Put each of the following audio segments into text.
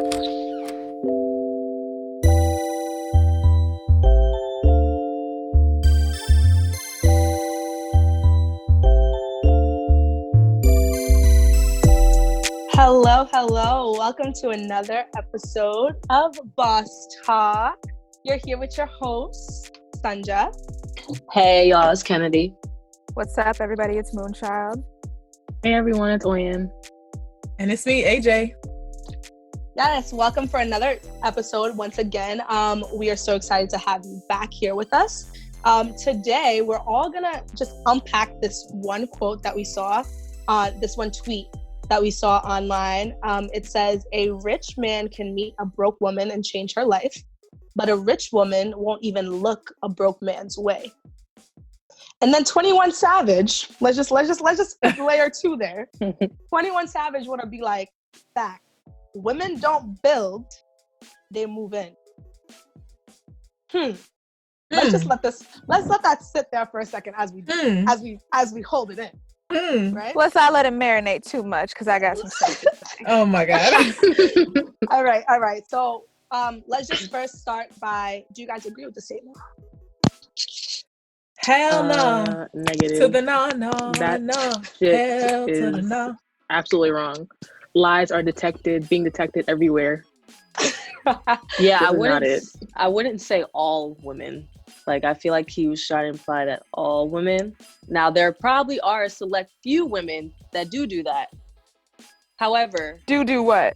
Hello. Welcome to another episode of Boss Talk. You're here with your host, Sunja. Hey, y'all, it's Kennedi. What's up, everybody? It's Moonchild. Hey, everyone, it's Oyin. And it's me, AJ. Yes, welcome for another episode once again. We are so excited to have you back here with us. Today, we're all going to just unpack this one quote that we saw, this one tweet that we saw online. It says, a rich man can meet a broke woman and change her life, but a rich woman won't even look a broke man's way. And then 21 Savage, let's just layer two there. 21 Savage want to be like, fact, women don't build, they move in. Let's let that sit there for a second as we hold it in. Right? Let's not let it marinate too much because I got some stuff to say. Oh my God. All right. So let's just first start by, do you guys agree with the statement? Hell no. Negative. To the no. That shit Hell is to the no. absolutely wrong. Lies are being detected everywhere. Yeah, I wouldn't say all women. Like, I feel like he was trying to imply that all women. Now, there probably are a select few women that do that. However, Do what?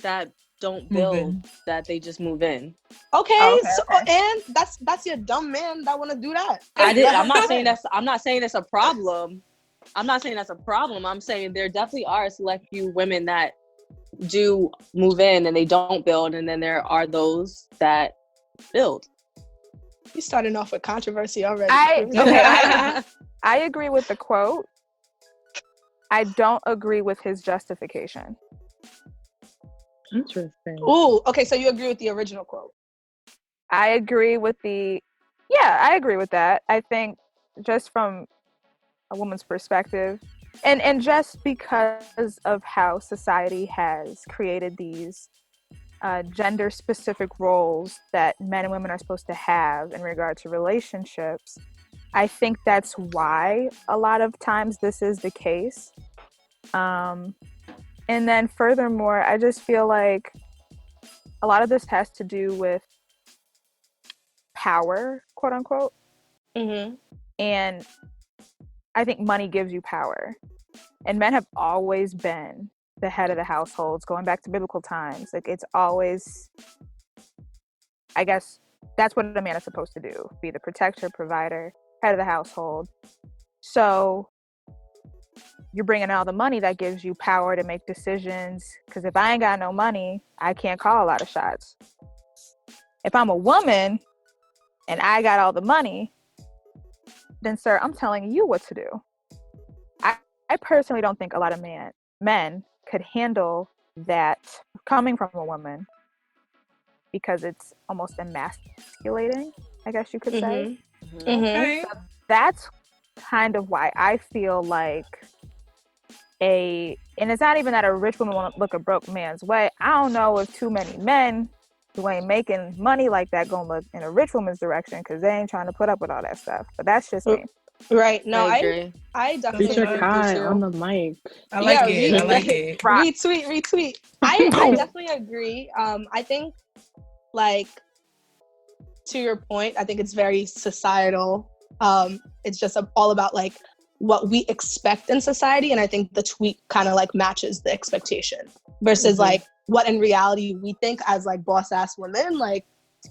that don't build, that they just move in. Okay. And that's your dumb man that want to do that. I'm not saying that's a problem. I'm saying there definitely are a select few women that do move in and they don't build, and then there are those that build. You starting off with controversy already. I agree with the quote. I don't agree with his justification. Interesting. Ooh, okay, so you agree with the original quote. I agree with that. I think just from a woman's perspective, and just because of how society has created these gender-specific roles that men and women are supposed to have in regard to relationships, I think that's why a lot of times this is the case. And then furthermore, I just feel like a lot of this has to do with power, quote unquote. Mm-hmm. And I think money gives you power. And men have always been the head of the households, going back to biblical times. Like, it's always, I guess, that's what a man is supposed to do. Be the protector, provider, head of the household. So you're bringing all the money that gives you power to make decisions. Because if I ain't got no money, I can't call a lot of shots. If I'm a woman and I got all the money, then, sir, I'm telling you what to do. I personally don't think a lot of men could handle that coming from a woman, because it's almost emasculating, I guess you could say. Mm-hmm. Okay. So that's kind of why I feel like and it's not even that a rich woman won't look a broke man's way. I don't know if too many men who ain't making money like that gonna look in a rich woman's direction, because they ain't trying to put up with all that stuff. But that's just me. Right. No, I agree. I definitely Feature agree Kai with you. on the mic. I like it. Retweet. I definitely agree. I think, like, to your point, I think it's very societal. It's just all about, like, what we expect in society, and I think the tweet kind of, like, matches the expectation versus like what in reality we think as, like, boss ass women. Like,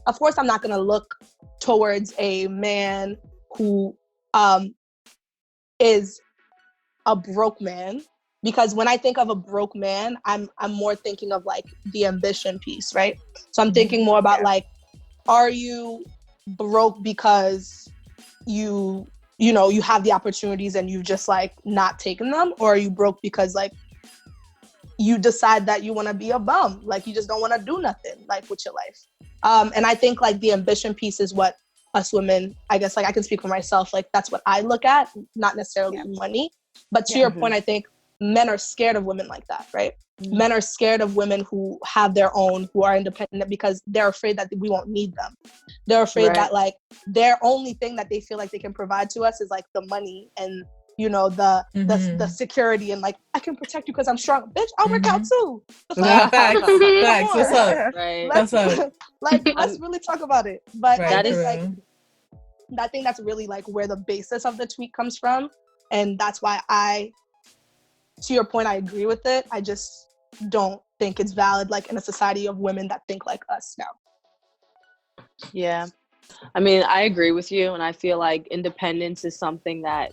of course I'm not gonna look towards a man who is a broke man, because when I think of a broke man, I'm more thinking of, like, the ambition piece, right? So I'm thinking more about, like, are you broke because you have the opportunities and you just, like, not taken them, or are you broke because, like, you decide that you want to be a bum, like, you just don't want to do nothing, like, with your life. And I think, like, the ambition piece is what us women, I guess, like, I can speak for myself, like, that's what I look at, not necessarily money. But to your point, I think men are scared of women like that, right? Men are scared of women who have their own, who are independent, because they're afraid that we won't need them. They're afraid that like their only thing that they feel like they can provide to us is like the money and, you know, the security, and like, I can protect you because I'm strong. Bitch, I'll work out too. Facts. What's up? Right. Let's really talk about it. But Right, I think that's really like where the basis of the tweet comes from. And that's why to your point, I agree with it. I just don't think it's valid, like, in a society of women that think like us now. Yeah. I mean, I agree with you. And I feel like independence is something that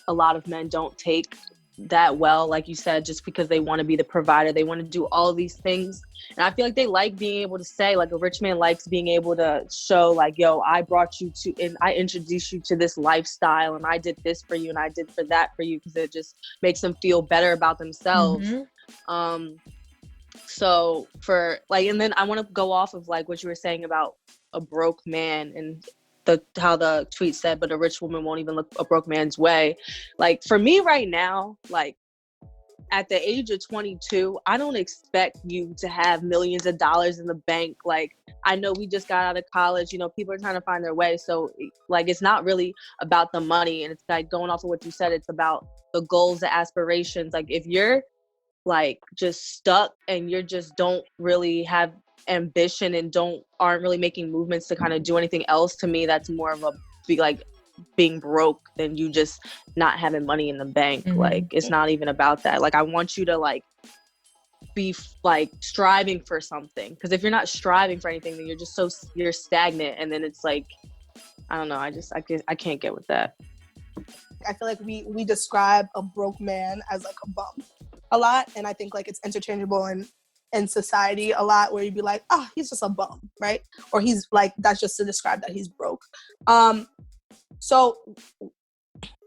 a lot of men don't take that well, like you said, just because they want to be the provider. They want to do all of these things. And I feel like they like being able to say, like, a rich man likes being able to show, like, yo, I brought you to, and I introduced you to this lifestyle, and I did this for you, and I did for that for you, because it just makes them feel better about themselves. So for like, and then I want to go off of like what you were saying about a broke man and how the tweet said, but a rich woman won't even look a broke man's way. Like, for me right now, like, at the age of 22, I don't expect you to have millions of dollars in the bank. Like, I know we just got out of college, you know, people are trying to find their way. So like, it's not really about the money. And it's like, going off of what you said, it's about the goals, the aspirations. Like, if you're like just stuck and you just don't really have ambition and aren't really making movements to kind of do anything else, to me that's more of a being broke than you just not having money in the bank. Like, it's not even about that. Like, I want you to like be like striving for something, because if you're not striving for anything, then you're stagnant, and then it's like, I don't know, I can't get with that. I feel like we describe a broke man as like a bum a lot, and I think like it's interchangeable in society a lot, where you'd be like, oh, he's just a bum, right? Or he's like, that's just to describe that he's broke. So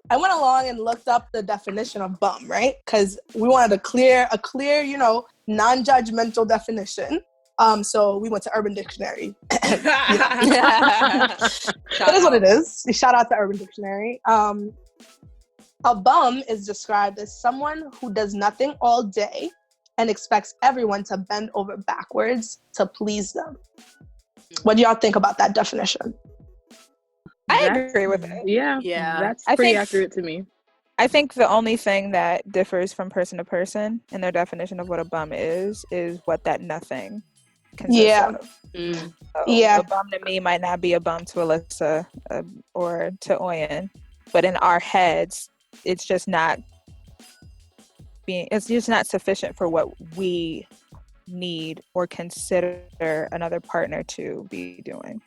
I went along and looked up the definition of bum, right? Because we wanted a clear, you know, non-judgmental definition. So we went to Urban Dictionary. That is what it is. Shout out to Urban Dictionary. A bum is described as someone who does nothing all day and expects everyone to bend over backwards to please them. What do y'all think about that definition? I agree with it. Yeah. That's pretty accurate to me. I think the only thing that differs from person to person in their definition of what a bum is what that nothing consists of. So a bum to me might not be a bum to Alyssa or to Oyin, but in our heads, it's just not sufficient for what we need or consider another partner to be doing.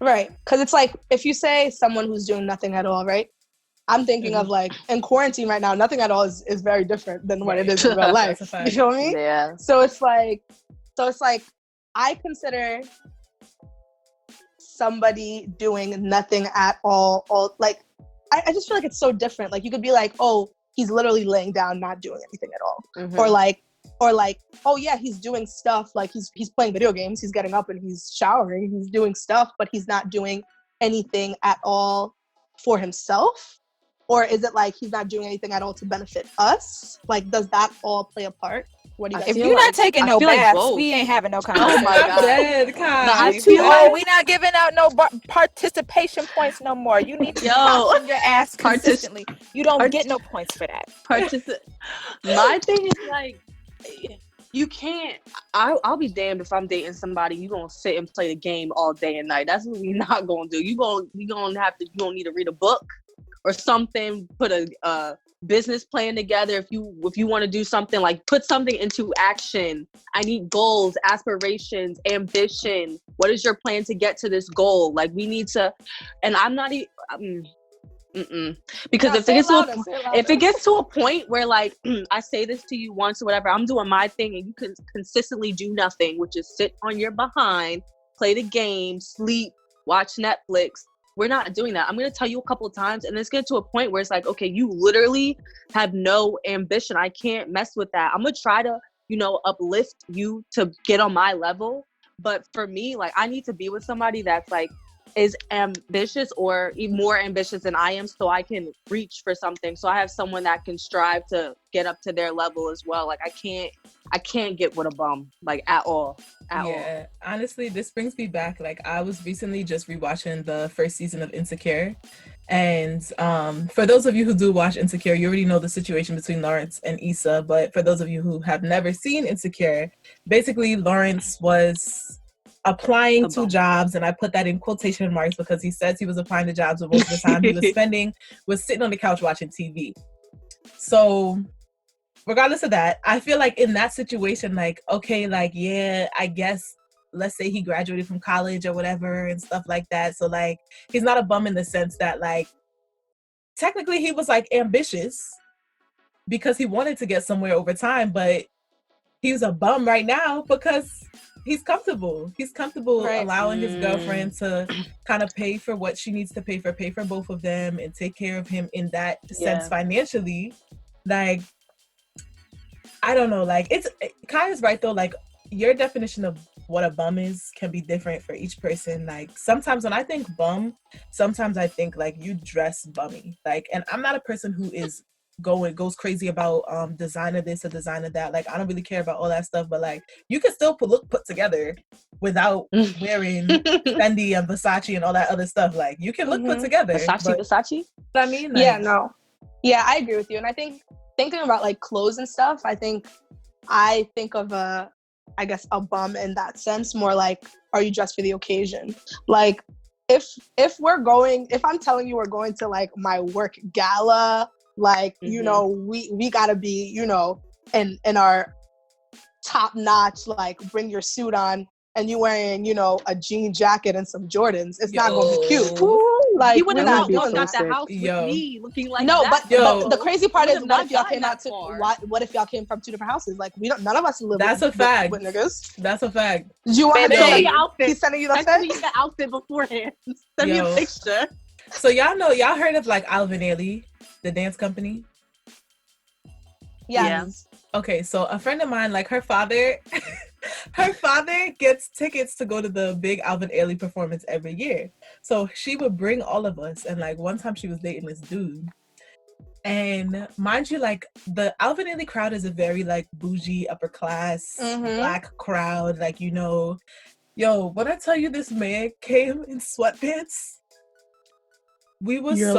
Right. Because it's like, if you say someone who's doing nothing at all, right? I'm thinking of like, in quarantine right now, nothing at all is very different than what it is in real life. You feel me? Yeah. So it's like, I consider somebody doing nothing at all like, I just feel like it's so different. Like, you could be like, oh, he's literally laying down, not doing anything at all. Or like, oh yeah, he's doing stuff, like he's playing video games, he's getting up and he's showering, he's doing stuff, but he's not doing anything at all for himself. Or is it like he's not doing anything at all to benefit us? Like, does that all play a part? What do you guys If think? you're not taking no baths, we ain't having no conversation. Oh my God. Dead, I'm too old. We not giving out no participation points no more. You need to wash your ass consistently. You don't get no points for that. My thing is like, you can't. I'll be damned if I'm dating somebody you gonna sit and play the game all day and night. That's what we not gonna do. You gonna need to read a book or something. Put a business plan together. If you want to do something, like, put something into action. I need goals, aspirations, ambition. What is your plan to get to this goal? Like, we need to. And I'm not even. Because if it gets to a point where, like, I say this to you once or whatever, I'm doing my thing and you can consistently do nothing, which is sit on your behind, play the game, sleep, watch Netflix. We're not doing that. I'm going to tell you a couple of times, and it's getting to a point where it's like, okay, you literally have no ambition. I can't mess with that. I'm going to try to, uplift you to get on my level. But for me, like, I need to be with somebody that's like is ambitious or even more ambitious than I am, so I can reach for something. So I have someone that can strive to get up to their level as well. Like I can't get with a bum, like at all. Yeah, honestly, this brings me back. Like I was recently just rewatching the first season of Insecure. And for those of you who do watch Insecure, you already know the situation between Lawrence and Issa. But for those of you who have never seen Insecure, basically Lawrence was applying to jobs, and I put that in quotation marks because he says he was applying to jobs, but most of the time he was sitting on the couch watching TV. So regardless of that, I feel like in that situation, like, okay, like, yeah, I guess, let's say he graduated from college or whatever and stuff like that. So like, he's not a bum in the sense that like, technically he was like ambitious because he wanted to get somewhere over time, but he's a bum right now because he's comfortable. He's comfortable allowing his girlfriend to kind of pay for what she needs to pay for both of them and take care of him in that sense financially. Like, I don't know, like Kaya's right though, like your definition of what a bum is can be different for each person. Like sometimes when I think bum, sometimes I think like you dress bummy. Like, and I'm not a person who goes crazy about designer this or designer that. Like I don't really care about all that stuff, but like you can still look put together without wearing Fendi and Versace and all that other stuff. Like you can look put together. Versace? I mean, like, I agree with you. And I think thinking about like clothes and stuff, I think of a bum in that sense, more like, are you dressed for the occasion? Like if I'm telling you we're going to like my work gala, like, you know, we gotta be, you know, in our top notch, like bring your suit on, and you wearing, you know, a jean jacket and some Jordans, it's not gonna be cute. Like he would have not doing walked out the house with me looking like that. But the crazy part is, what if y'all came out to what if y'all came from two different houses? Like none of us live with niggas. That's a fact. Do you want to your outfit? He's sending you the outfit beforehand. Send me a picture. So y'all heard of like Alvin Ailey, the dance company? Yeah. Okay, so a friend of mine, like her father gets tickets to go to the big Alvin Ailey performance every year. So she would bring all of us, and like one time she was dating this dude. And mind you, like the Alvin Ailey crowd is a very like bougie, upper class, black crowd. Like, you know, when I tell you this man came in sweatpants, it was like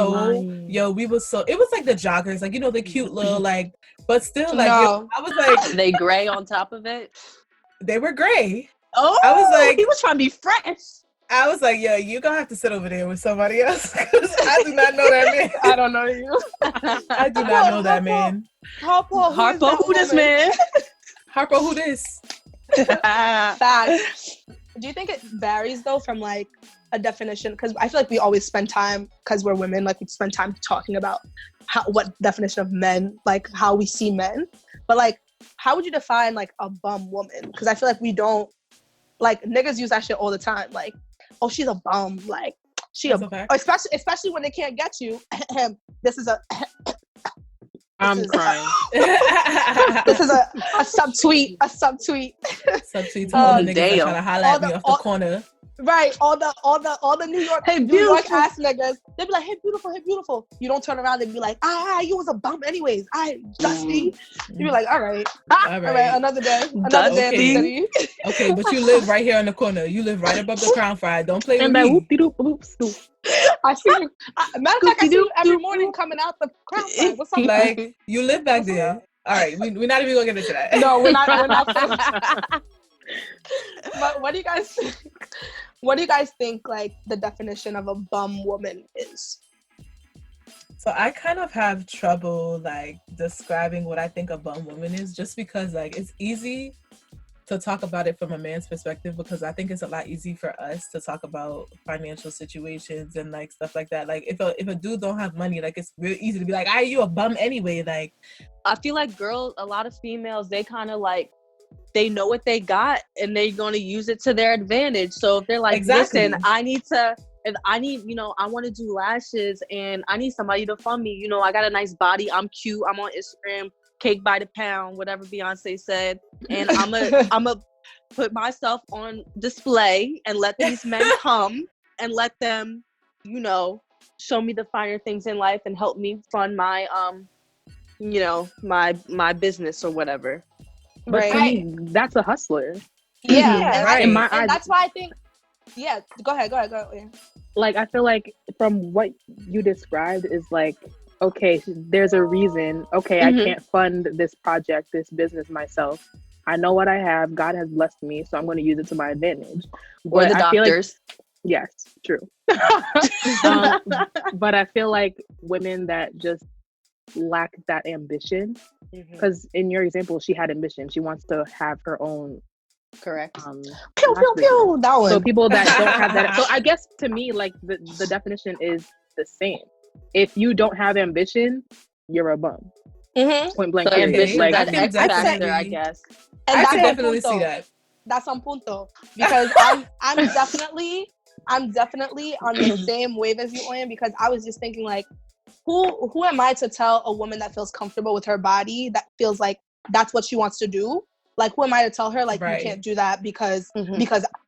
the joggers, like, you know, the cute little like, but still like, I was like, they gray on top of it. They were gray. Oh, I was like, he was trying to be fresh. I was like, yo, you gonna have to sit over there with somebody else because I do not know that man. I don't know you. I do not know that man. Harpo, who this man? Harpo, who this? Facts. Do you think it varies though from like a definition? Because I feel like we always spend time, because we're women, like we spend time talking about what definition of men, like how we see men. But like, how would you define like a bum woman? Because I feel like we don't, like niggas use that shit all the time. Like, oh, she's a bum. Like especially when they can't get you. This is I'm crying. This is a subtweet. Subtweet to all the niggas that try to holler at me off the corner. Right, all the New York ass niggas, they be like, hey beautiful. You don't turn around and be like, you was a bum anyways. Dusty. You be like, all right, another day in the city. Okay, but you live right here on the corner. You live right above the Crown Fried. Don't play with me. I see you. Matter of fact, I see you every morning coming out the Crown Fried. What's up? Like, you live back there. All right, we're not even gonna get into that. No, we're not. But what do you guys think? What do you guys think like the definition of a bum woman is? So I kind of have trouble like describing what I think a bum woman is, just because like it's easy to talk about it from a man's perspective, because I think it's a lot easier for us to talk about financial situations and like stuff like that. Like if a dude don't have money, like it's real easy to be like, you a bum anyway. Like I feel like a lot of females, they kind of like, they know what they got and they're going to use it to their advantage. So if they're like, listen, I want to do lashes and I need somebody to fund me. You know, I got a nice body. I'm cute. I'm on Instagram, cake by the pound, whatever Beyonce said. And I'm a put myself on display and let these men come and let them, you know, show me the finer things in life and help me fund my you know, my business or whatever. But Right. to me, that's a hustler. Yeah, right. and, In my eyes, that's why I think. Yeah, go ahead. Yeah. like I feel like from what you described is like, okay, there's a reason. Okay, I can't fund this project, this business myself. I know what I have. God has blessed me, so I'm going to use it to my advantage. Or the doctors. Yes, true. But I feel like women that just lack that ambition, because in your example, she had ambition. She wants to have her own. Correct. Pew pew pew. That one. So people that don't have that. So I guess to me, like the definition is the same. If you don't have ambition, you're a bum. Point blank. So ambition, like, that X factor, I guess. And I that's can on definitely punto. see that. That's on punto, because I'm definitely on the same wave as you, Oyin, because I was just thinking like, who am I to tell a woman that feels comfortable with her body, that feels like that's what she wants to do? Like, who am I to tell her like, you can't do that because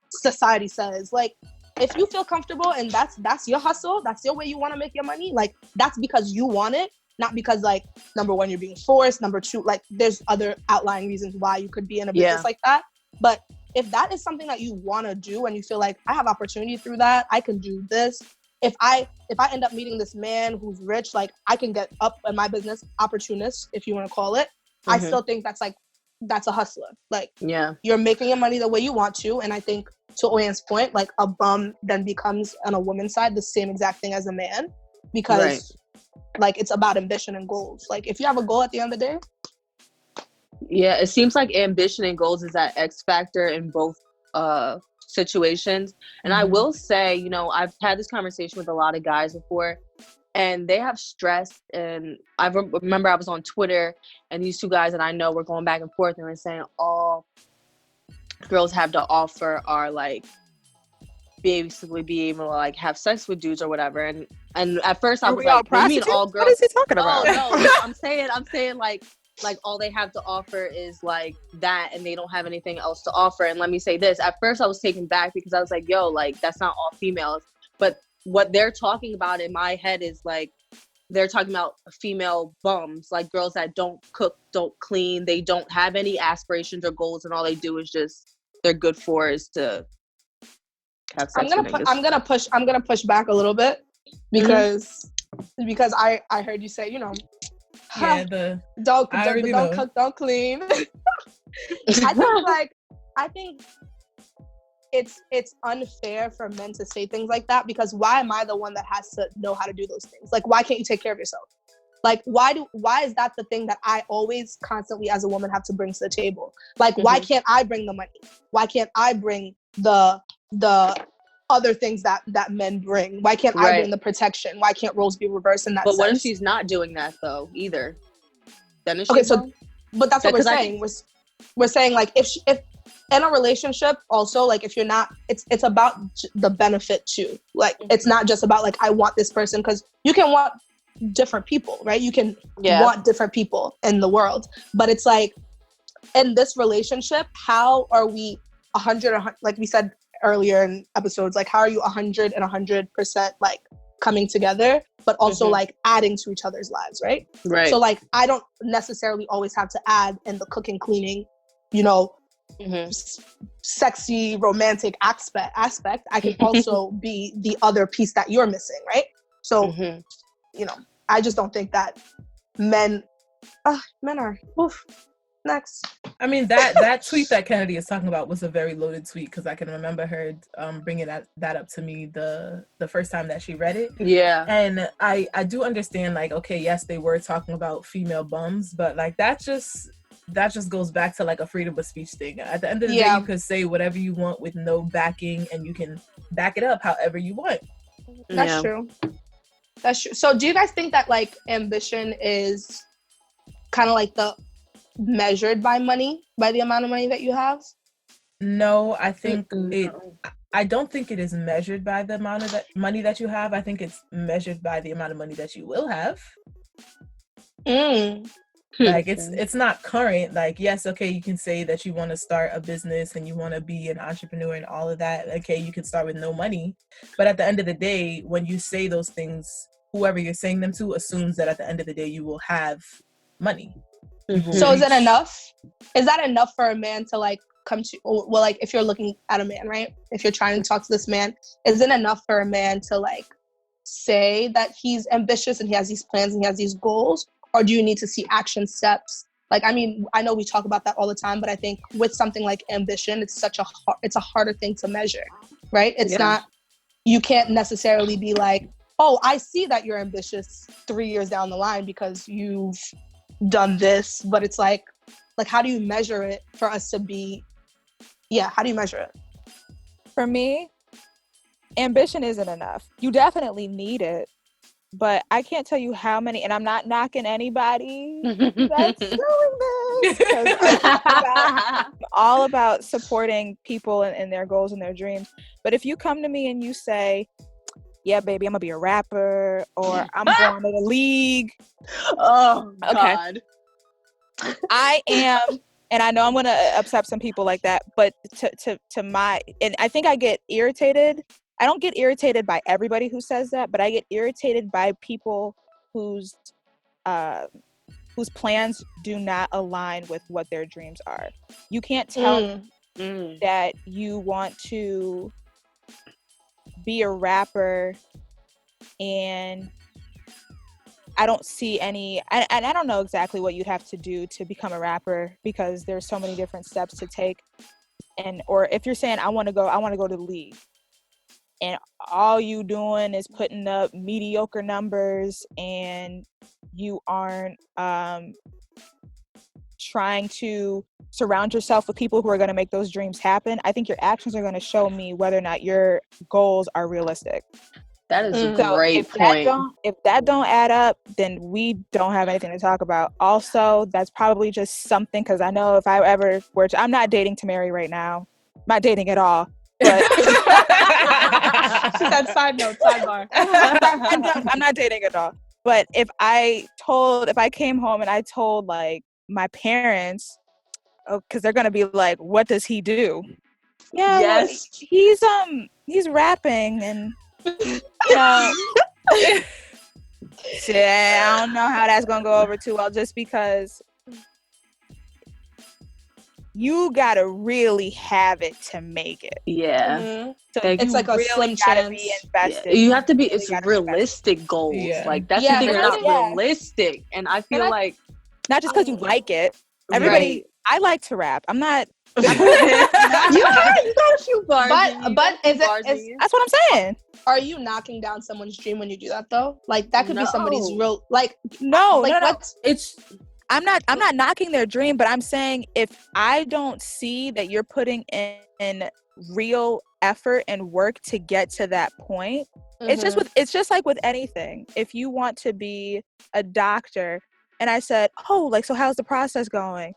society says? Like, if you feel comfortable and that's your hustle, that's your way you want to make your money, like that's because you want it, not because like, number one, you're being forced, number two, like there's other outlying reasons why you could be in a business like that. But if that is something that you want to do and you feel like I have opportunity through that, I can do this. If I end up meeting this man who's rich, like I can get up in my business, opportunist, if you want to call it. I still think that's a hustler. Like, you're making your money the way you want to. And I think to Oyin's point, like a bum then becomes on a woman's side the same exact thing as a man, because like it's about ambition and goals. Like if you have a goal at the end of the day. Yeah, it seems like ambition and goals is that X factor in both situations. And I will say, you know, I've had this conversation with a lot of guys before, and they have stress. And I remember I was on Twitter, and these two guys that I know were going back and forth, and were saying all girls have to offer are like basically be able to like have sex with dudes or whatever. And at first I was like, what do you mean all girls? What is he talking about? Oh no, I'm saying like all they have to offer is like that, and they don't have anything else to offer. And let me say this, at first I was taken back because I was like, yo, like that's not all females. But what they're talking about in my head is like, they're talking about female bums, like girls that don't cook, don't clean, they don't have any aspirations or goals, and all they do is just, they're good for is to have sex. I'm gonna push back a little bit, because I heard you say, you know, don't cook, don't clean. I think it's unfair for men to say things like that, because why am I the one that has to know how to do those things? Like, why can't you take care of yourself? Like, why is that the thing that I always constantly as a woman have to bring to the table? Like, why can't I bring the money? Why can't I bring the other things that men bring? Why can't I bring the protection? Why can't roles be reversed in that sense? But what if she's not doing that though either? Then is she but that's what we're saying. We're saying like, if in a relationship also, like if you're not, it's about the benefit too. Like it's not just about like, I want this person, because you can want different people, right? You can want different people in the world, but it's like, in this relationship, how are we 100, like we said earlier in episodes, like how are you 100% like coming together, but also like adding to each other's lives, right? So like, I don't necessarily always have to add in the cooking, cleaning, you know, sexy, romantic aspect. I can also be the other piece that you're missing, right? So, you know, I just don't think that men are, next. I mean, that tweet that Kennedi is talking about was a very loaded tweet, because I can remember her bringing that up to me the first time that she read it. Yeah. And I do understand, like, okay, yes, they were talking about female bums, but like that just goes back to like a freedom of speech thing. At the end of the day, you could say whatever you want with no backing, and you can back it up however you want. That's true. So do you guys think that like ambition is kind of like measured by money, by the amount of money that you have? No, I think I don't think it is measured by the amount of that money that you have. I think it's measured by the amount of money that you will have. Like it's not current. Like, yes, okay, you can say that you want to start a business and you want to be an entrepreneur and all of that. Okay, you can start with no money. But at the end of the day, when you say those things, whoever you're saying them to assumes that at the end of the day you will have money. So is it enough? Is that enough for a man to like come to, well, like if you're looking at a man, right? If you're trying to talk to this man, is it enough for a man to like say that he's ambitious and he has these plans and he has these goals? Or do you need to see action steps? Like, I mean, I know we talk about that all the time, but I think with something like ambition, it's a harder thing to measure, right? It's not, you can't necessarily be like, oh, I see that you're ambitious 3 years down the line because you've done this, but it's like how do you measure it for us to be, how do you measure it? For me, ambition isn't enough. You definitely need it. But I can't tell you how many, and I'm not knocking anybody that's doing this. I'm all about supporting people and their goals and their dreams. But if you come to me and you say, yeah, baby, I'm going to be a rapper, or I'm going to the league. Oh, okay. God. I am, and I know I'm going to upset some people like that, but and I think I get irritated. I don't get irritated by everybody who says that, but I get irritated by people whose plans do not align with what their dreams are. You can't tell me that you want to be a rapper and I don't see any, and I don't know exactly what you'd have to do to become a rapper because there's so many different steps to take. Or if you're saying I want to go to the league, and all you doing is putting up mediocre numbers and you aren't trying to surround yourself with people who are going to make those dreams happen, I think your actions are going to show me whether or not your goals are realistic. That is a great point. If that don't add up, then we don't have anything to talk about. Also, that's probably just something, because I know if I ever were to, I'm not dating to marry right now. I'm not dating at all. But she said sidebar. I'm not dating at all. But if I came home and I told like my parents, because they're gonna be like, what does he do? Yeah, yes. Well, he's rapping and you know, I don't know how that's gonna go over too well, just because you gotta really have it to make it. Yeah. So it's like a really slim chance. Be invested. Yeah. You have to be, it's realistic goals. Yeah. Like that's the thing, they're not realistic. And I feel like not just because you like it. Everybody, I like to rap. I'm not. You got a few bars. But that's what I'm saying. Are you knocking down someone's dream when you do that though? Like that could be somebody's real. Like no. I'm not knocking their dream, but I'm saying if I don't see that you're putting in real effort and work to get to that point, it's just like with anything. If you want to be a doctor, and I said, oh, like, so how's the process going?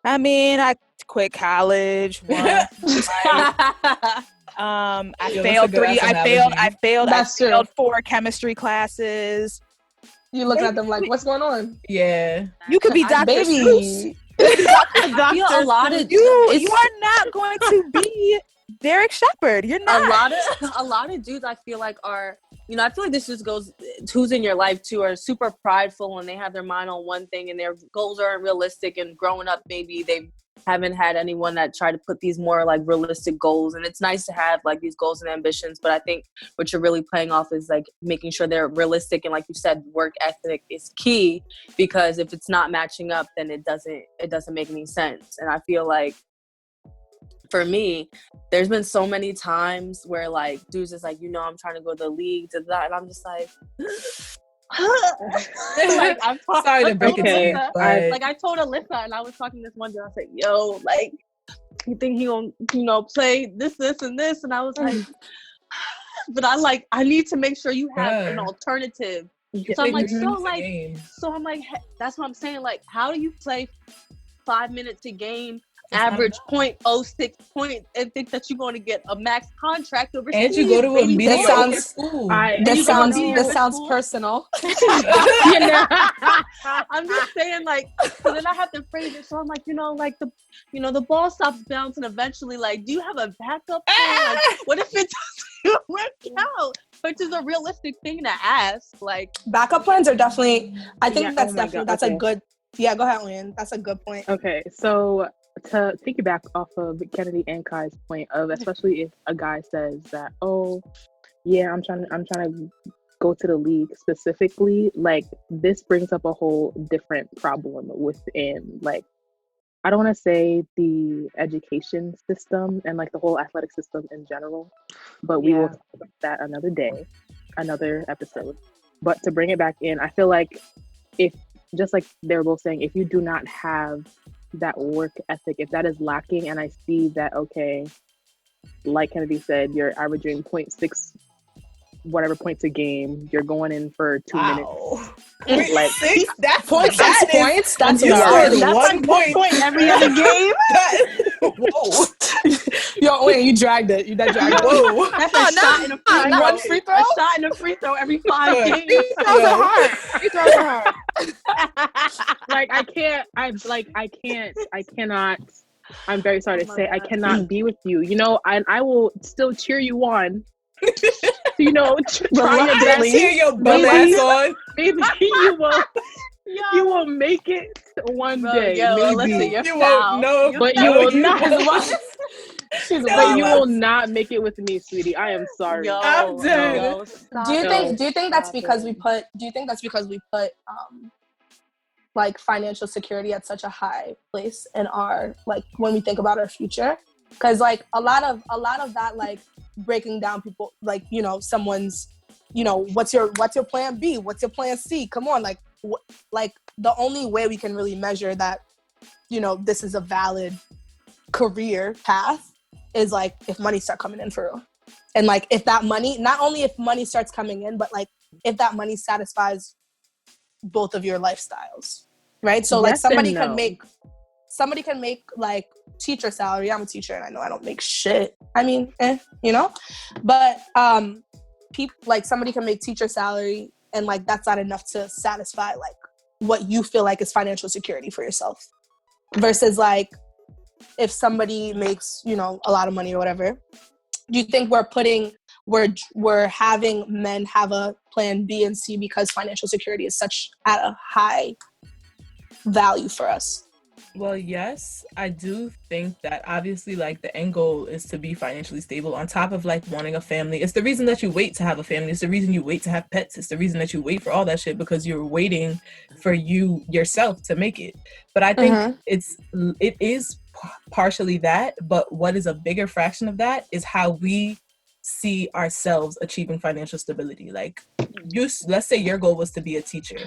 I mean, I quit college once. I failed 4 chemistry classes. You looking at them like, what's going on? Yeah. You could be Dr. Seuss. I feel a lot of you are not going to be Derek Shepherd. You're not. A lot of dudes I feel like are, I feel like this just goes who's in your life too, are super prideful and they have their mind on one thing and their goals aren't realistic, and growing up maybe they haven't had anyone that tried to put these more like realistic goals, and it's nice to have like these goals and ambitions, but I think what you're really playing off is like making sure they're realistic, and like you said, work ethic is key, because if it's not matching up then it doesn't make any sense. And I feel like for me, there's been so many times where like dudes is like, I'm trying to go to the league to that, and I'm just like like, I'm sorry to break it. Like I told Alyssa, and I was talking to this one day, I said, yo, like, you think he gonna play this and this? And I was like, but I need to make sure you have an alternative. So I'm like, that's what I'm saying. Like, how do you play 5 minutes a game, average 0.06 points, and think that you're going to get a max contract overseas. And you go to a mediocre school. This sounds personal. You know? I'm just saying, like, so then I have to phrase it. So I'm like, the ball stops bouncing eventually. Like, do you have a backup plan? Like, what if it doesn't work out? Which is a realistic thing to ask. Like, backup plans are definitely. I think that's a good. Yeah, go ahead, Oyin. That's a good point. Okay, so to piggyback off of Kennedy and Kai's point of, especially if a guy says that, oh, yeah, I'm trying to go to the league specifically, like, this brings up a whole different problem within, like, I don't want to say the education system and like the whole athletic system in general, but we will talk about that another day, another episode. But to bring it back in, I feel like if, just like they're both saying, if you do not have that work ethic, if that is lacking, and I see that, okay, like Kennedy said, you're averaging 0.6 whatever points a game, you're going in for 2 minutes. Like, that's 0.6 points. That's one point every other game. Whoa. Yo, wait, you dragged it. That dragged it. Whoa. That's a shot and a free throw. One free throw? A shot and a free throw every 5 games. Free throws are hard. Free throws are hard. Like, I cannot, I'm very sorry to say, I cannot be with you. You know, I will still cheer you on. You know, try your best. Cheer your bum ass on. Maybe you will make it one day. Maybe Alyssa, you won't know, but you will not. But you will not make it with me, sweetie. I am sorry. I'm dead. Do you think that's because we put? Like, financial security at such a high place in our, like, when we think about our future? Because, like, a lot of that, like, breaking down people, like, you know, someone's, you know, what's your plan B? What's your plan C? Come on, like, like, the only way we can really measure that, you know, this is a valid career path is, like, if money start coming in for real. And, like, if that money, not only if money starts coming in, but, like, if that money satisfies both of your lifestyles, right? So, like, somebody can make like teacher salary. I'm a teacher and I know I don't make shit. I mean, you know, but people, like, somebody can make teacher salary and, like, that's not enough to satisfy, like, what you feel like is financial security for yourself. Versus, like, if somebody makes, you know, a lot of money or whatever, do you think we're having men have a plan B and C because financial security is such at a high value for us? Well, yes, I do think that obviously, like, the end goal is to be financially stable on top of, like, wanting a family. It's the reason that you wait to have a family. It's the reason you wait to have pets. It's the reason that you wait for all that shit, because you're waiting for yourself to make it. But I think it is partially that, but what is a bigger fraction of that is how we see ourselves achieving financial stability. Like, let's say your goal was to be a teacher.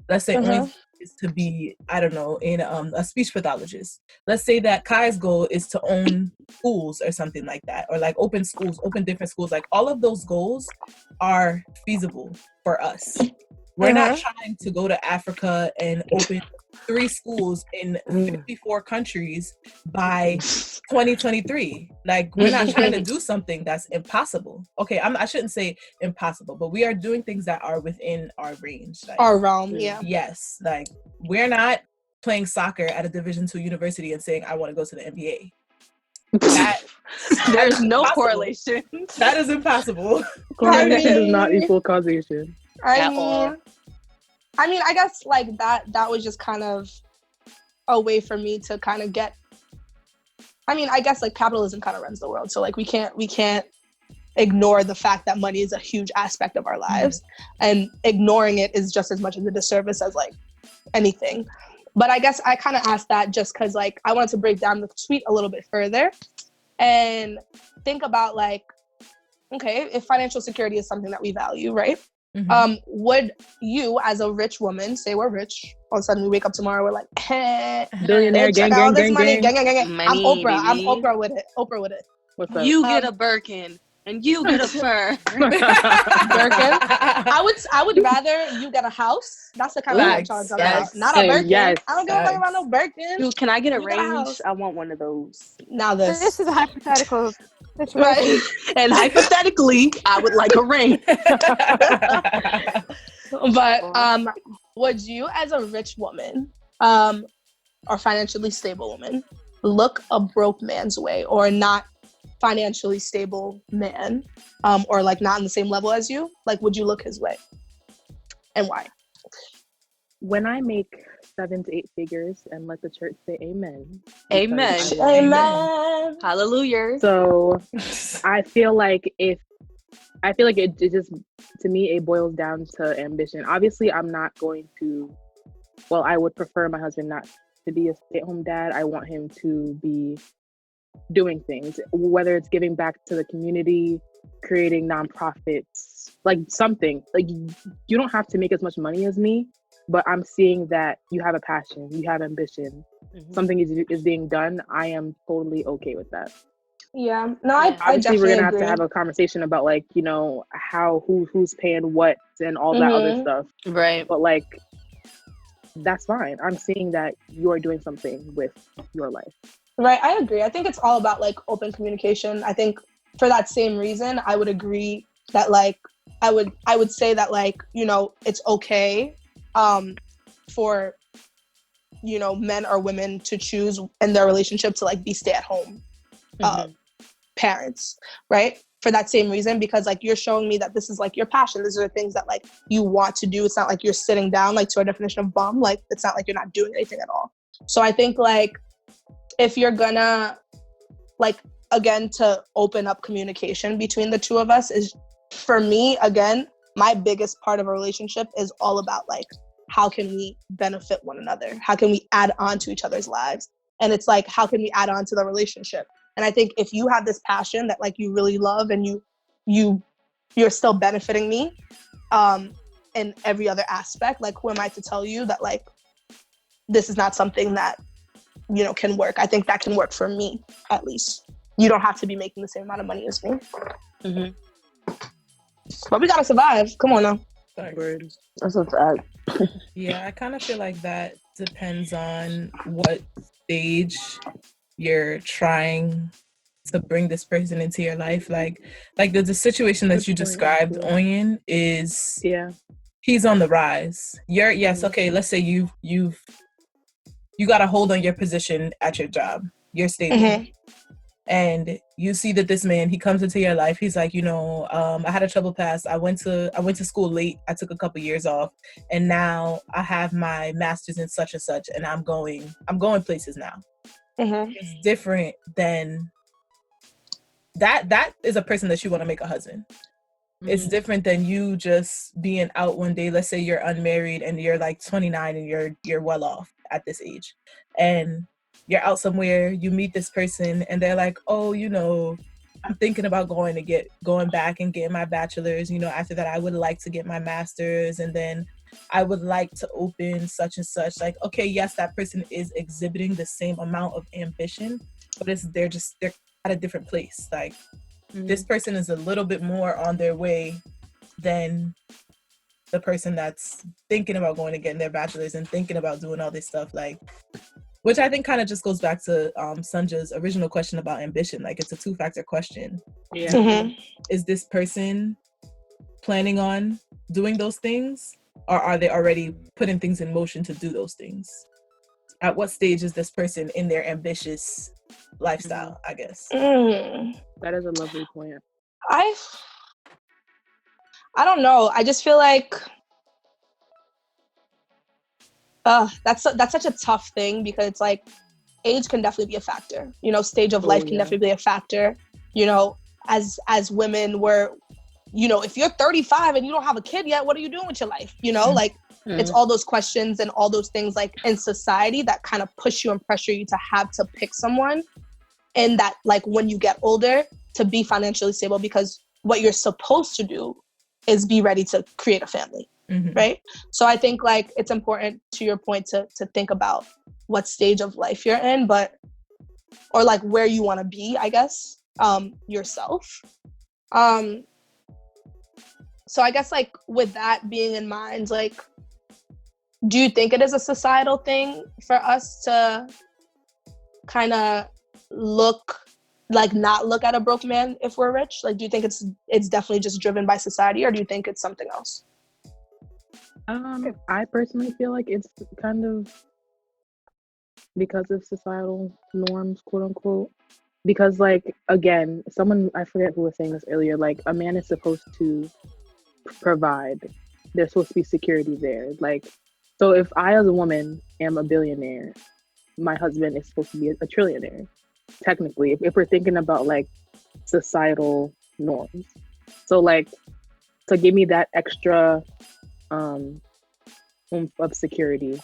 Let's say Oyin is to be, I don't know, in a speech pathologist. Let's say that Kai's goal is to own schools or something like that, or like open different schools. Like, all of those goals are feasible for us. We're not trying to go to Africa and open 3 schools in 54 countries by 2023. Like, we're not trying to do something that's impossible. Okay, I shouldn't say impossible, but we are doing things that are within our range. Like, our realm, yeah. Yes, like, we're not playing soccer at a Division II university and saying, I want to go to the NBA. There's no correlation. That is impossible. Correlation does not equal causation. I mean, I guess, like, that was just kind of a way for me to kind of get, I mean, I guess, like, capitalism kind of runs the world. So, like, we can't ignore the fact that money is a huge aspect of our lives, and ignoring it is just as much of a disservice as, like, anything. But I guess I kind of asked that just because, like, I wanted to break down the tweet a little bit further and think about, like, okay, if financial security is something that we value, right? Would you, as a rich woman, say we're rich, all of a sudden we wake up tomorrow, we're like, billionaire, gang. Money. I'm Oprah. Baby. I'm Oprah with it. What's up? You get a Birkin and you get a fur. Birkin. I would rather you get a house. That's the kind of Facts. I'm talking Yes. about. Not a Birkin. Yes. I don't give a fuck about no Birkin. Dude, can I get a You got a range? house. I want one of those. Now This is a hypothetical situation. right. And hypothetically, I would like a ring. But would you, as a rich woman, or financially stable woman, look a broke man's way, or not financially stable man, or like not on the same level as you? Like, would you look his way, and why? When I make 7 to 8 figures, and let the church say amen. Amen. because I- Amen. Hallelujah. So I feel like it just, to me, it boils down to ambition. Obviously, I'm not going to, well, I would prefer my husband not to be a stay-at-home dad. I want him to be doing things, whether it's giving back to the community, creating nonprofits, like something. Like, you don't have to make as much money as me, but I'm seeing that you have a passion, you have ambition, something is being done. I am totally okay with that. Yeah. No, I Obviously, definitely we're gonna agree. have to have a conversation about, like, you know, how who's paying what and all that other stuff. Right. But like, that's fine. I'm seeing that you're doing something with your life. Right, I agree. I think it's all about like open communication. I think for that same reason, I would agree that like I would say that, like, you know, it's okay for, you know, men or women to choose in their relationship to like be stay-at-home parents, right? For that same reason, because like you're showing me that this is like your passion. These are the things that like you want to do. It's not like you're sitting down, like, to our definition of bum. Like, it's not like you're not doing anything at all. So I think like if you're gonna, like, again, to open up communication between the two of us is, for me, again, my biggest part of a relationship is all about like, how can we benefit one another? How can we add on to each other's lives? And it's like, how can we add on to the relationship? And I think if you have this passion that like you really love and you're still benefiting me in every other aspect, like, who am I to tell you that like this is not something that, you know, can work? I think that can work for me, at least. You don't have to be making the same amount of money as me. But we gotta survive. Come on now. That's a fact. Yeah, I kind of feel like that depends on what stage you're trying to bring this person into your life. Like the situation that you described, Oyin, is he's on the rise. Okay, let's say you got a hold on your position at your job. You're stable. And you see that this man, he comes into your life. He's like, you know, I had a trouble past. I went to school late. I took a couple years off, and now I have my master's in such and such, and I'm going places now. It's different than that. That is a person that you want to make a husband. It's different than you just being out one day. Let's say you're unmarried and you're like 29 and you're well off at this age, and you're out somewhere, you meet this person, and they're like, oh, you know, I'm thinking about going back and getting my bachelor's. You know, after that, I would like to get my master's, and then I would like to open such and such. Like, okay, yes, that person is exhibiting the same amount of ambition, but they're at a different place. Like, this person is a little bit more on their way than the person that's thinking about going and getting their bachelor's and thinking about doing all this stuff. Like, which I think kind of just goes back to Sunja's original question about ambition. Like, it's a 2-factor question. Is this person planning on doing those things, or are they already putting things in motion to do those things? At what stage is this person in their ambitious lifestyle, I guess? That is a lovely point. I don't know. I just feel like that's such a tough thing, because it's like age can definitely be a factor. You know, stage of life can definitely be a factor. You know, as women, we're, you know, if you're 35 and you don't have a kid yet, what are you doing with your life? You know, like it's all those questions and all those things like in society that kind of push you and pressure you to have to pick someone, and that like when you get older to be financially stable, because what you're supposed to do is be ready to create a family. Right? So I think like it's important, to your point, to think about what stage of life you're in, or like where you want to be, I guess, yourself. So I guess like with that being in mind, like, do you think it is a societal thing for us to kind of not look at a broke man if we're rich? Like, do you think it's definitely just driven by society, or do you think it's something else? I personally feel like it's kind of because of societal norms, quote unquote. Because, like, again, I forget who was saying this earlier, like, a man is supposed to provide. There's supposed to be security there. Like, so if I, as a woman, am a billionaire, my husband is supposed to be a trillionaire. Technically, if we're thinking about, like, societal norms. So, like, to give me that extra oomph of security,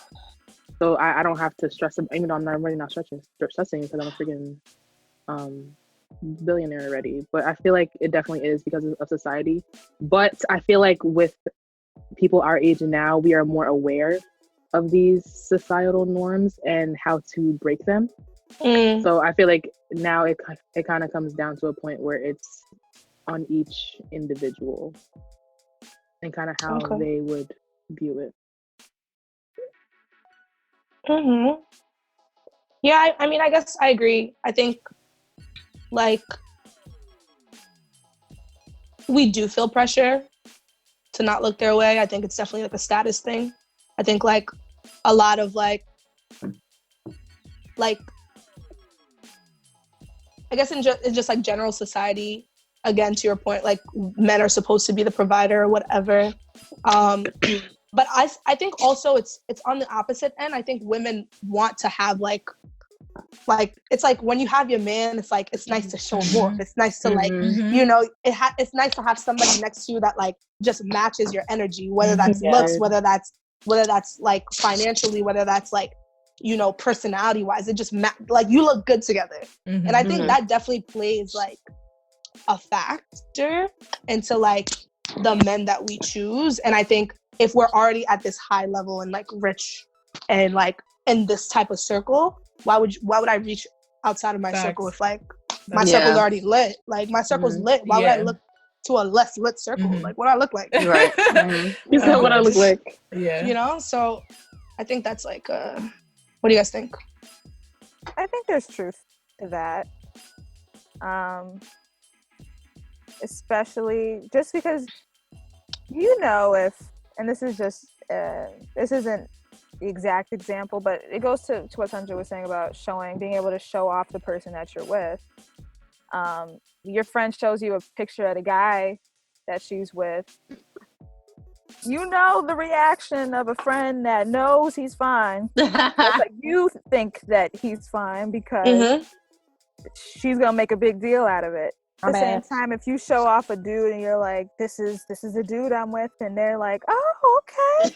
so I don't have to stress, even though I'm really not stressing because I'm a freaking billionaire already. But I feel like it definitely is because of society. But I feel like with people our age now, we are more aware of these societal norms and how to break them. So I feel like now it kind of comes down to a point where it's on each individual and kind of how they would view it. Yeah, I mean, I guess I agree. I think, like, we do feel pressure to not look their way. I think it's definitely like a status thing. I think like a lot of like I guess it's just like general society. Again, to your point, like men are supposed to be the provider or whatever. But I think also it's on the opposite end. I think women want to have like it's like when you have your man, it's like it's nice to show more. It's nice to like you know it's nice to have somebody next to you that like just matches your energy, whether that's looks, whether that's like financially, whether that's like, you know, personality wise. It just like you look good together, and I think that definitely plays like a factor into like the men that we choose. And I think if we're already at this high level and like rich and like in this type of circle, why would I reach outside of my circle if like my circle's already lit? Like my circle's lit. Why would I look to a less lit circle? Like what do I look like? Right. You know what I look like. Yeah. You know? So I think that's like what do you guys think? I think there's truth to that. Especially just because, you know, and this is just this isn't the exact example, but it goes to what Sunja was saying about being able to show off the person that you're with. Your friend shows you a picture of the guy that she's with. You know the reaction of a friend that knows he's fine. Like you think that he's fine because she's gonna make a big deal out of it. At the same time, if you show off a dude and you're like, this is a dude I'm with, and they're like, oh, okay.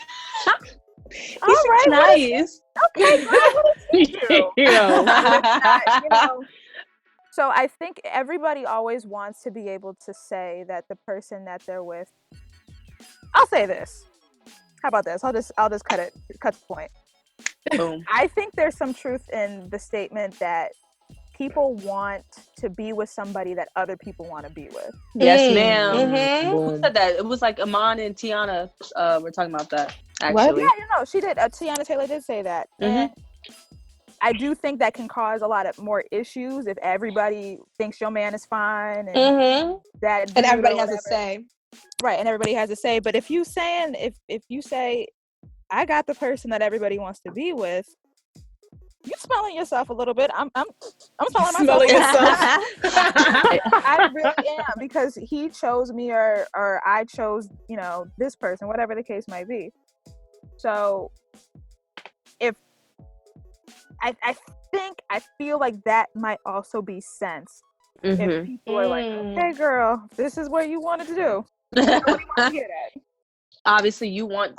He's right, nice. Okay, girl, what did he do? You know. So I think everybody always wants to be able to say that the person that they're with. I'll say this. How about this? I'll just cut the point. Boom. I think there's some truth in the statement that people want to be with somebody that other people want to be with. Yes, ma'am. Who said that? It was like Iman and Tiana were talking about that, actually. Yeah, you know, she did. Tiana Taylor did say that. And I do think that can cause a lot of more issues if everybody thinks your man is fine and and everybody has a say. Right, and everybody has a say. But if you say, I got the person that everybody wants to be with, you smelling yourself a little bit. I'm smelling myself. I really am, because he chose me or I chose, you know, this person, whatever the case might be. So if I feel like that might also be sense. If people are like, okay, girl, this is what you wanted to do. Nobody wants to hear that. Obviously you want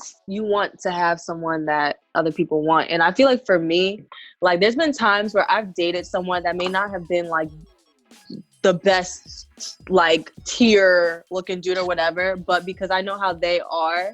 to have someone that other people want. And I feel like for me, like there's been times where I've dated someone that may not have been like the best like tier looking dude or whatever, but because I know how they are,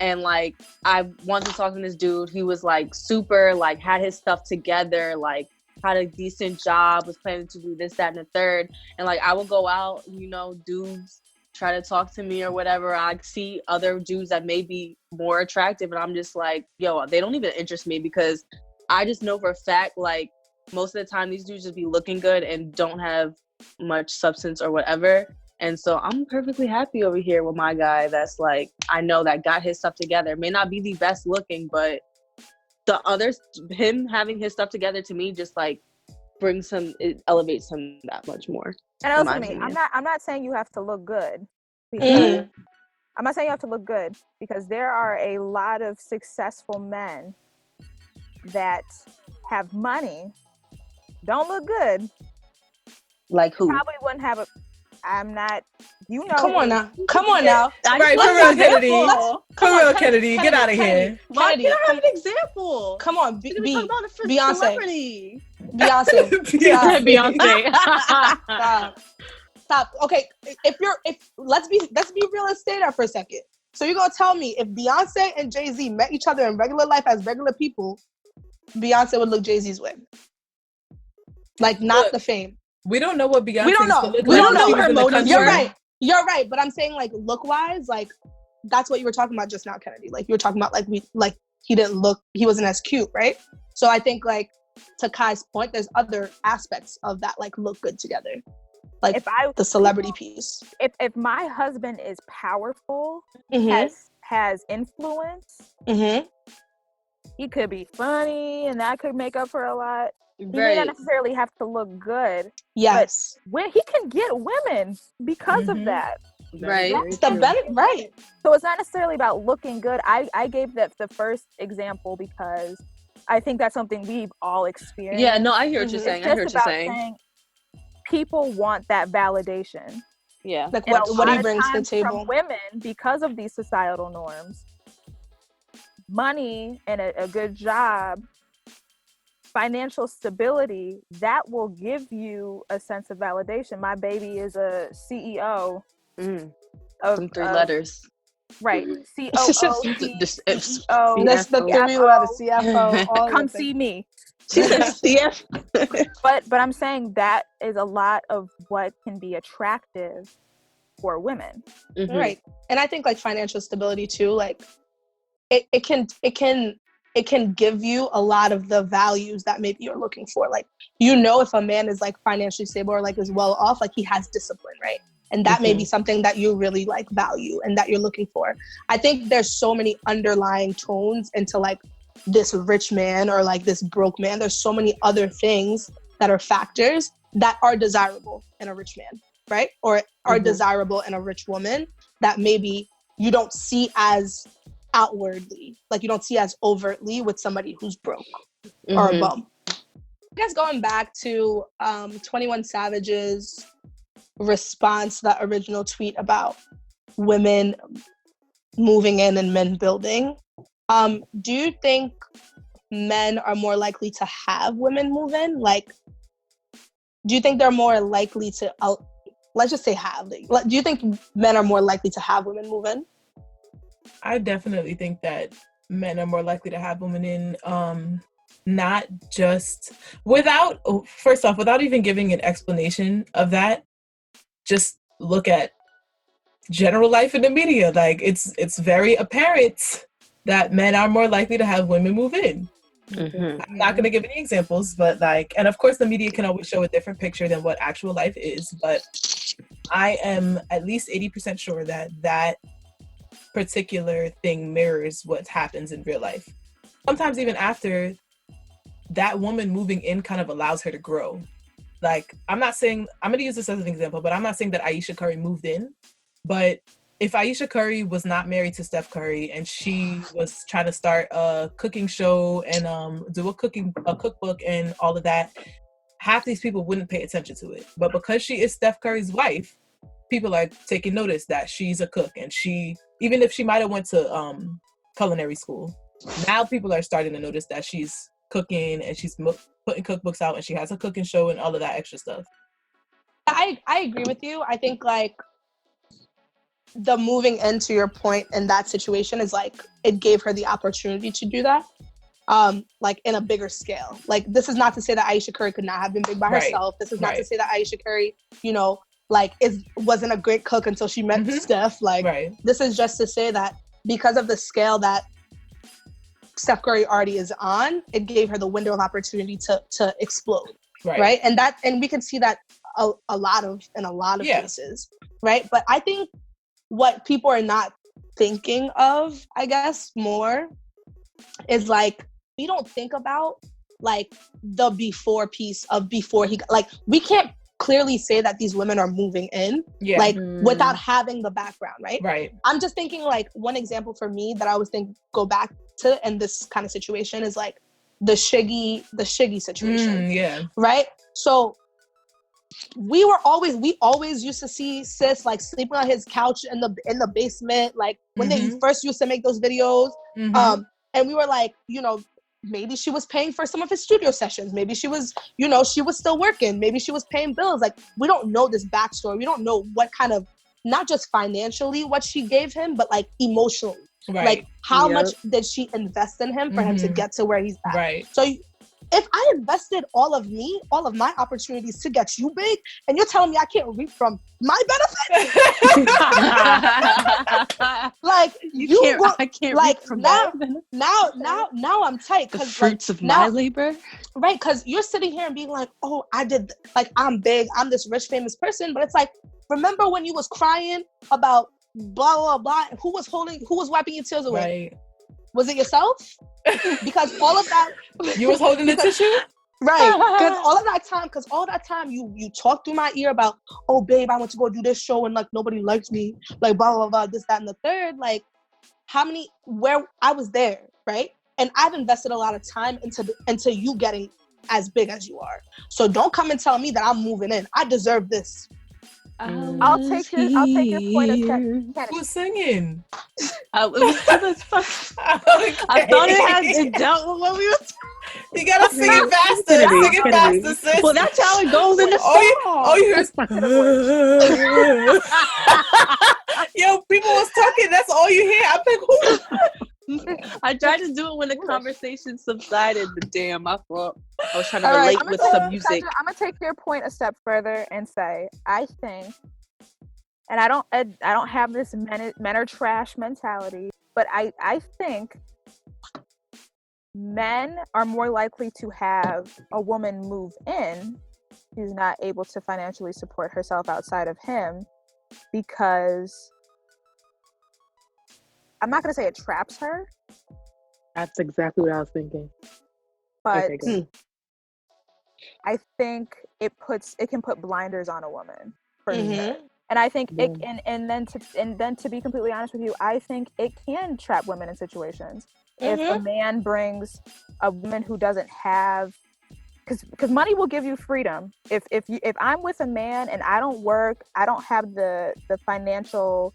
and like I wanted to talk to this dude, he was like super like had his stuff together, like had a decent job, was planning to do this, that, and the third. And like, I would go out, you know, dudes try to talk to me or whatever. I see other dudes that may be more attractive, and I'm just like, yo, they don't even interest me, because I just know for a fact, like, most of the time these dudes just be looking good and don't have much substance or whatever. And so I'm perfectly happy over here with my guy that's like, I know that got his stuff together. May not be the best looking, but the others, him having his stuff together, to me just like brings him, it elevates him that much more. And also me, I'm not saying you have to look good. Because I'm not saying you have to look good, because there are a lot of successful men that have money, don't look good. Like who? Probably wouldn't have a. I'm not. You know. Come on now. Right, for real, Kennedy. For real, Kennedy. Get out of here. Why can't I have an example? Come on, Beyonce. Stop. Okay, let's be realistic there for a second. So you're gonna tell me if Beyonce and Jay-Z met each other in regular life as regular people, Beyonce would look Jay-Z's way? Like, not the fame. We don't know what Beyonce. We don't know. We don't know her motives. You're right. But I'm saying, like, look wise, like, that's what you were talking about just now, Kennedy. Like, you were talking about he wasn't as cute, right? So I think, like, to Kai's point, there's other aspects of that, like, look good together. Like, the celebrity piece. If my husband is powerful, has influence, he could be funny, and that could make up for a lot. He may not necessarily have to look good. Yes. But when he can get women because of that. Right. That's the benefit. Right. So it's not necessarily about looking good. I gave the first example because I think that's something we've all experienced. Yeah, no, I hear what you're saying. I hear what you're saying. People want that validation. Yeah. Like, what he brings to the table. From women, because of these societal norms, money and a good job, financial stability, that will give you a sense of validation. My baby is a CEO of some 3 letters. Right. COO. That's the 3 letters. CFO. Come see me. She said CF. But I'm saying that is a lot of what can be attractive for women. Right. And I think, like, financial stability too, like, it can give you a lot of the values that maybe you're looking for. Like, you know, if a man is, like, financially stable or, like, is well off, like, he has discipline, right? And that may be something that you really, like, value and that you're looking for. I think there's so many underlying tones into, like, this rich man or, like, this broke man. There's so many other things that are factors that are desirable in a rich man, right? Or are desirable in a rich woman that maybe you don't see as outwardly, like, you don't see as overtly with somebody who's broke or a bum. I guess going back to 21 Savage's response to that original tweet about women moving in and men building, do you think men are more likely to have women move in? Like, do you think they're more likely to, let's just say have, do you think men are more likely to have women move in? I definitely think that men are more likely to have women in, not just without even giving an explanation of that. Just look at general life in the media. Like, it's very apparent that men are more likely to have women move in. I'm not going to give any examples, but, like, and of course the media can always show a different picture than what actual life is, but I am at least 80% sure that particular thing mirrors what happens in real life. Sometimes even after that, woman moving in kind of allows her to grow. Like, I'm not saying, I'm going to use this as an example, but I'm not saying that Ayesha Curry moved in, but if Ayesha Curry was not married to Steph Curry and she was trying to start a cooking show and do a cookbook and all of that, half these people wouldn't pay attention to it. But because she is Steph Curry's wife, people are taking notice that she's a cook, and she, even if she might have went to culinary school, now people are starting to notice that she's cooking and she's putting cookbooks out and she has a cooking show and all of that extra stuff. I agree with you. I think, like, the moving into your point in that situation is, like, it gave her the opportunity to do that. like in a bigger scale. Like, this is not to say that Ayesha Curry could not have been big by herself. This is not to say that Ayesha Curry, you know, like wasn't a great cook until she met Steph. Like, this is just to say that because of the scale that Steph Curry already is on, it gave her the window of opportunity to explode. Right. And we can see that a lot of cases. Right. But I think what people are not thinking of, I guess, more is like, we don't think about like the before piece of before he, like, we can't clearly say that these women are moving in like without having the background, right? I'm just thinking, like, one example for me that I always think go back to in this kind of situation is like the Shiggy situation. Right? So we always used to see sis like sleeping on his couch in the basement, like when they first used to make those videos. And we were like, you know, maybe she was paying for some of his studio sessions. Maybe she was, you know, she was still working. Maybe she was paying bills. Like, we don't know this backstory. We don't know what kind of, not just financially what she gave him, but like emotionally. Like, how much did she invest in him for him to get to where he's at? So if I invested all of my opportunities to get you big, and you're telling me I can't reap from my benefits, like I can't like reap from now I'm tight because fruits of my labor, right? Because you're sitting here and being like, oh, I did, like, I'm big, I'm this rich famous person, but it's like, remember when you was crying about blah blah blah? Who was wiping your tears away? Was it yourself? Because all of that... You was holding the tissue? Right. Because all that time you talked through my ear about, oh, babe, I went to go do this show and, like, nobody likes me. Like, blah, blah, blah, this, that, and the third. Like, where I was there, right? And I've invested a lot of time into you getting as big as you are. So don't come and tell me that I'm moving in. I deserve this. I'll take your point of Kenni. Who's singing? I thought it dealt with what we were. You gotta sing it faster. Sing it faster, sis. Well, that's how it goes in the song. You hear? Yo, people was talking. That's all you hear. I'm like, who? I tried to do it when the conversation subsided, but damn, I thought I was trying to relate with some music. I'm gonna take your point a step further and say, I think, and I don't have this men are trash mentality, but I think men are more likely to have a woman move in who's not able to financially support herself outside of him, because I'm not going to say it traps her. That's exactly what I was thinking. But I think it can put blinders on a woman for sure. And I think it and then to be completely honest with you, I think it can trap women in situations. If a man brings a woman who doesn't have, because money will give you freedom. If I'm with a man and I don't work, I don't have the financial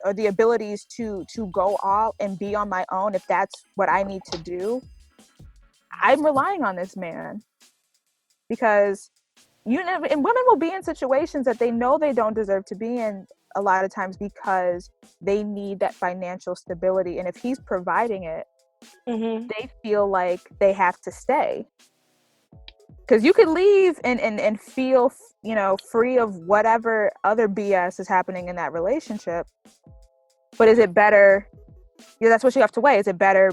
or the abilities to go all and be on my own, if that's what I need to do, I'm relying on this man. Because and women will be in situations that they know they don't deserve to be in a lot of times because they need that financial stability. And if he's providing it, they feel like they have to stay. Because you could leave and feel, free of whatever other BS is happening in that relationship. But is it better? That's what you have to weigh. Is it better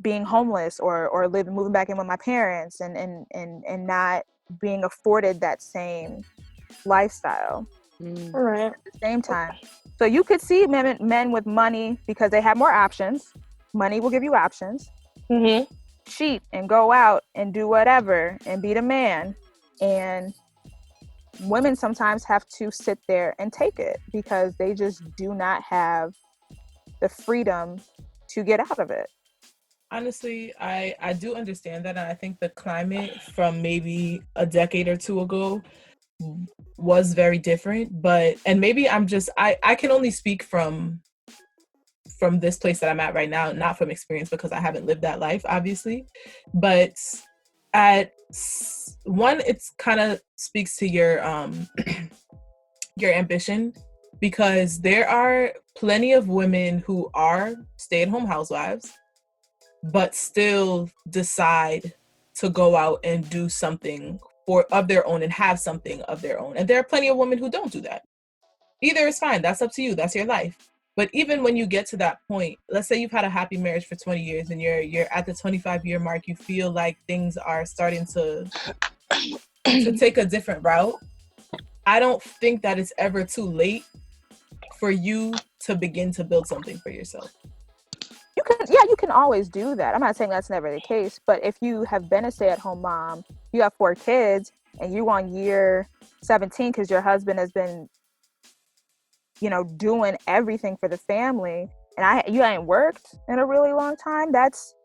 being homeless or moving back in with my parents and not being afforded that same lifestyle? Right. At the same time. So you could see men with money because they have more options. Money will give you options. Cheat and go out and do whatever and be the man. And women sometimes have to sit there and take it because they just do not have the freedom to get out of it. Honestly, I do understand that, and I think the climate from maybe a decade or two ago was very different. And maybe I can only speak from this place that I'm at right now, not from experience because I haven't lived that life, obviously. But at one, it's kind of speaks to your your ambition, because there are plenty of women who are stay-at-home housewives but still decide to go out and do something of their own and have something of their own. And there are plenty of women who don't do that. Either is fine. That's up to you. That's your life. But even when you get to that point, let's say you've had a happy marriage for 20 years and you're at the 25-year mark, you feel like things are starting to take a different route. I don't think that it's ever too late for you to begin to build something for yourself. You can always do that. I'm not saying that's never the case, but if you have been a stay-at-home mom, you have 4 kids, and you on year 17 because your husband has been, doing everything for the family, and you ain't worked in a really long time, that's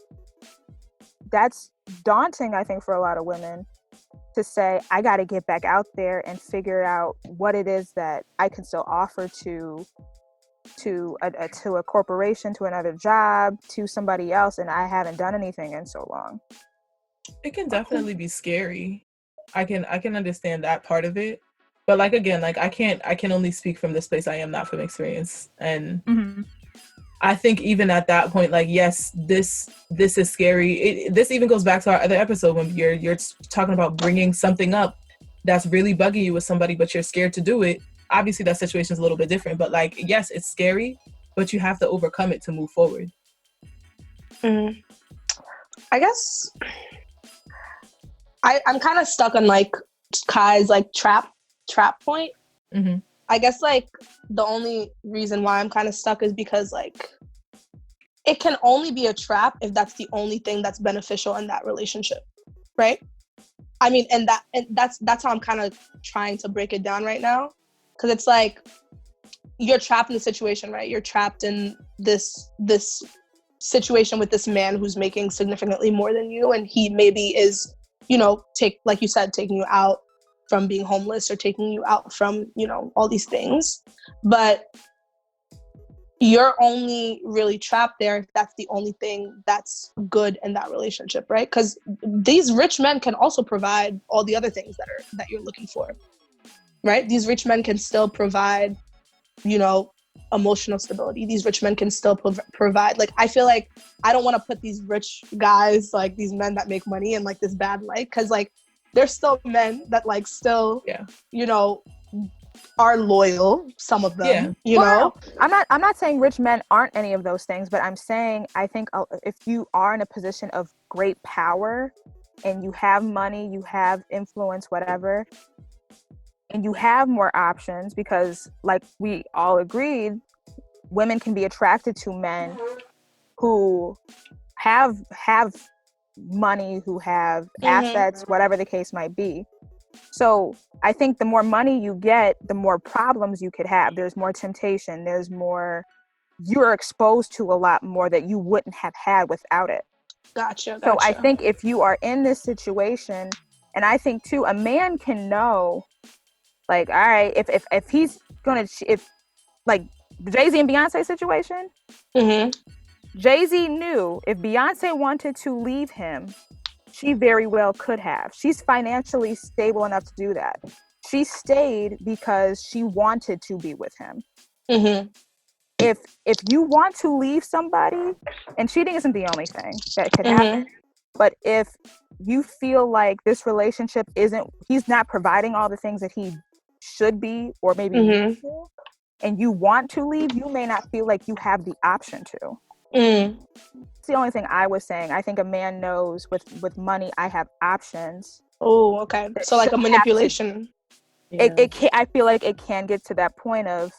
daunting, I think, for a lot of women to say, I got to get back out there and figure out what it is that I can still offer to a corporation, to another job, to somebody else, and I haven't done anything in so long. It can definitely be scary. I can understand that part of it, but I can only speak from this place. I am not from experience, and I think even at that point, yes, this is scary. This even goes back to our other episode when you're talking about bringing something up that's really bugging you with somebody, but you're scared to do it. Obviously that situation is a little bit different, but yes, it's scary, but you have to overcome it to move forward. I guess I'm kind of stuck on Kai's trap point. I guess the only reason why I'm kind of stuck is because it can only be a trap if that's the only thing that's beneficial in that relationship, right? I mean, and that's how I'm kind of trying to break it down right now. Because it's you're trapped in the situation, right? You're trapped in this situation with this man who's making significantly more than you, and he maybe is, like you said, taking you out from being homeless or taking you out from, all these things. But you're only really trapped there if that's the only thing that's good in that relationship, right? Because these rich men can also provide all the other things that you're looking for. Right? These rich men can still provide, emotional stability. These rich men can still provide. I feel like I don't want to put these rich guys, these men that make money in this bad light, because there's still men that still, are loyal. Some of them, know. I'm not saying rich men aren't any of those things, but I'm saying I think if you are in a position of great power and you have money, you have influence, whatever, and you have more options, because we all agreed, women can be attracted to men who have money, who have assets, whatever the case might be. So I think the more money you get, the more problems you could have. There's more temptation. There's more, you're exposed to a lot more that you wouldn't have had without it. Gotcha. So I think if you are in this situation, and I think too, a man can know, all right, if he's gonna, if the Jay-Z and Beyonce situation, Jay-Z knew if Beyonce wanted to leave him, she very well could have. She's financially stable enough to do that. She stayed because she wanted to be with him. If you want to leave somebody, and cheating isn't the only thing that could happen, but if you feel like this relationship he's not providing all the things that he should be, or maybe and you want to leave, you may not feel like you have the option to. It's the only thing I was saying. I think a man knows with money, I have options. Oh, okay. So a manipulation. I feel like it can get to that point of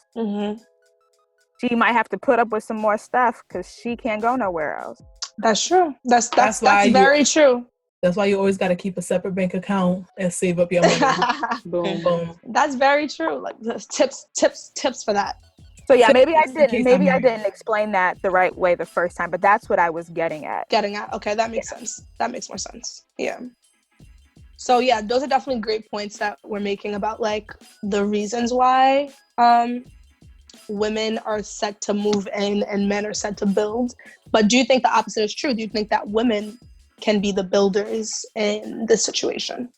she might have to put up with some more stuff because she can't go nowhere else. That's true. That's very true. That's why you always got to keep a separate bank account and save up your money. Boom, boom. That's very true. Tips for that. So yeah, maybe I didn't explain that the right way the first time, but that's what I was getting at. Okay, that makes sense. That makes more sense. Yeah. So yeah, those are definitely great points that we're making about the reasons why women are set to move in and men are set to build. But do you think the opposite is true? Do you think that women can be the builders in this situation?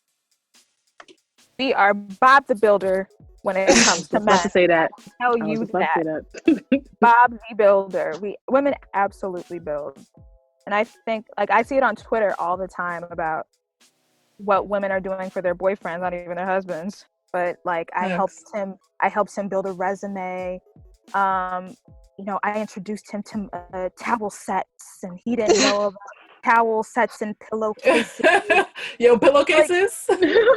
We are Bob the Builder when it comes to men. To say that. Tell you that. Bob the Builder. Women absolutely build. And I think, like, I see it on Twitter all the time about what women are doing for their boyfriends, not even their husbands. But like, I helped him build a resume. You know, I introduced him to towel sets, and he didn't know about towel sets and pillowcases. Yo, pillowcases?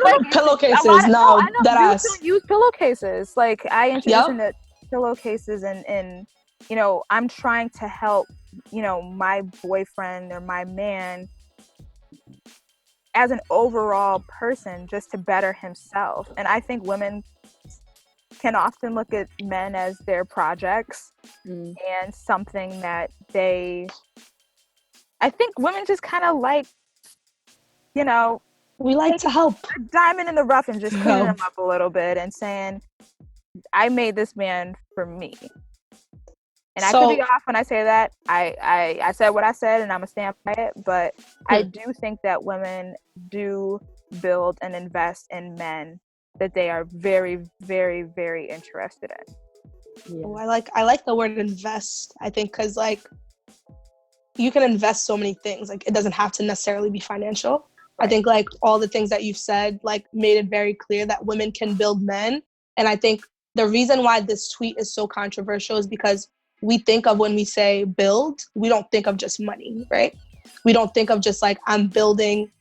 Like pillowcases. No, that ass. Don't use pillowcases. Like, I introduced him to pillowcases, and you know, I'm trying to help, you know, my boyfriend or my man as an overall person, just to better himself. And I think women can often look at men as their projects and something that I think women just kind of like, you know, we like to help. A diamond in the rough and just cleaning them up a little bit and saying, I made this man for me. And I could be off when I say that. I said what I said, and I'm going to stand by it. But I do think that women do build and invest in men that they are very, very, very interested in. Yeah. Oh, I like the word invest. I think because, like, you can invest so many things. Like, it doesn't have to necessarily be financial. Right. I think, like, all the things that you've said, like, made it very clear that women can build men. And I think the reason why this tweet is so controversial is because we think of, when we say build, we don't think of just money, right? We don't think of just like, I'm building,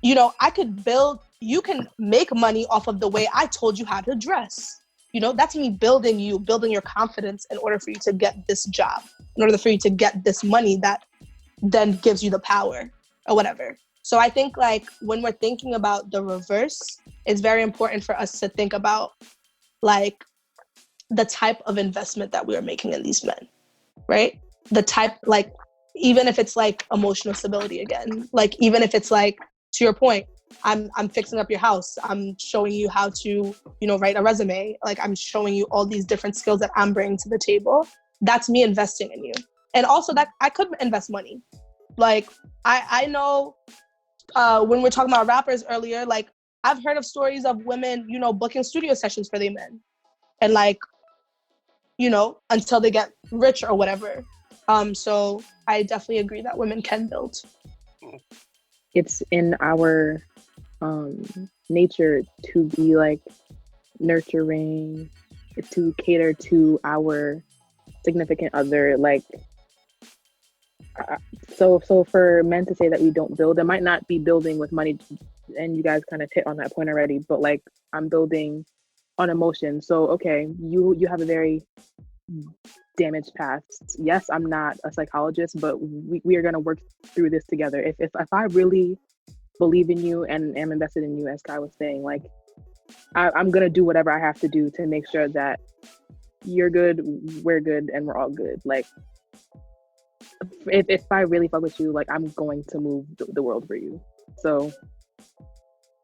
you know, I could build, you can make money off of the way I told you how to dress. You know, that's me building you, building your confidence in order for you to get this job, in order for you to get this money that then gives you the power or whatever. So I think, like, when we're thinking about the reverse, it's very important for us to think about, like, the type of investment that we are making in these men, right? The type, like, even if it's like emotional stability again, like, even if it's like, to your point, I'm fixing up your house, I'm showing you how to, you know, write a resume, like, I'm showing you all these different skills that I'm bringing to the table. That's me investing in you. And also, that I could invest money. Like, I know when we're talking about rappers earlier, like, I've heard of stories of women, you know, booking studio sessions for their men. And, like, you know, until they get rich or whatever. So I definitely agree that women can build. It's in our nature to be, like, nurturing, to cater to our significant other, like, so for men to say that we don't build, it might not be building with money, and you guys kind of hit on that point already, but, like, I'm building on emotion. So okay, you have a very damaged past. Yes, I'm not a psychologist, but we are going to work through this together. If I really believe in you and am invested in you, as Kai was saying, like, I'm going to do whatever I have to do to make sure that you're good, we're good, and we're all good. Like, if I really fuck with you, like, I'm going to move the world for you. So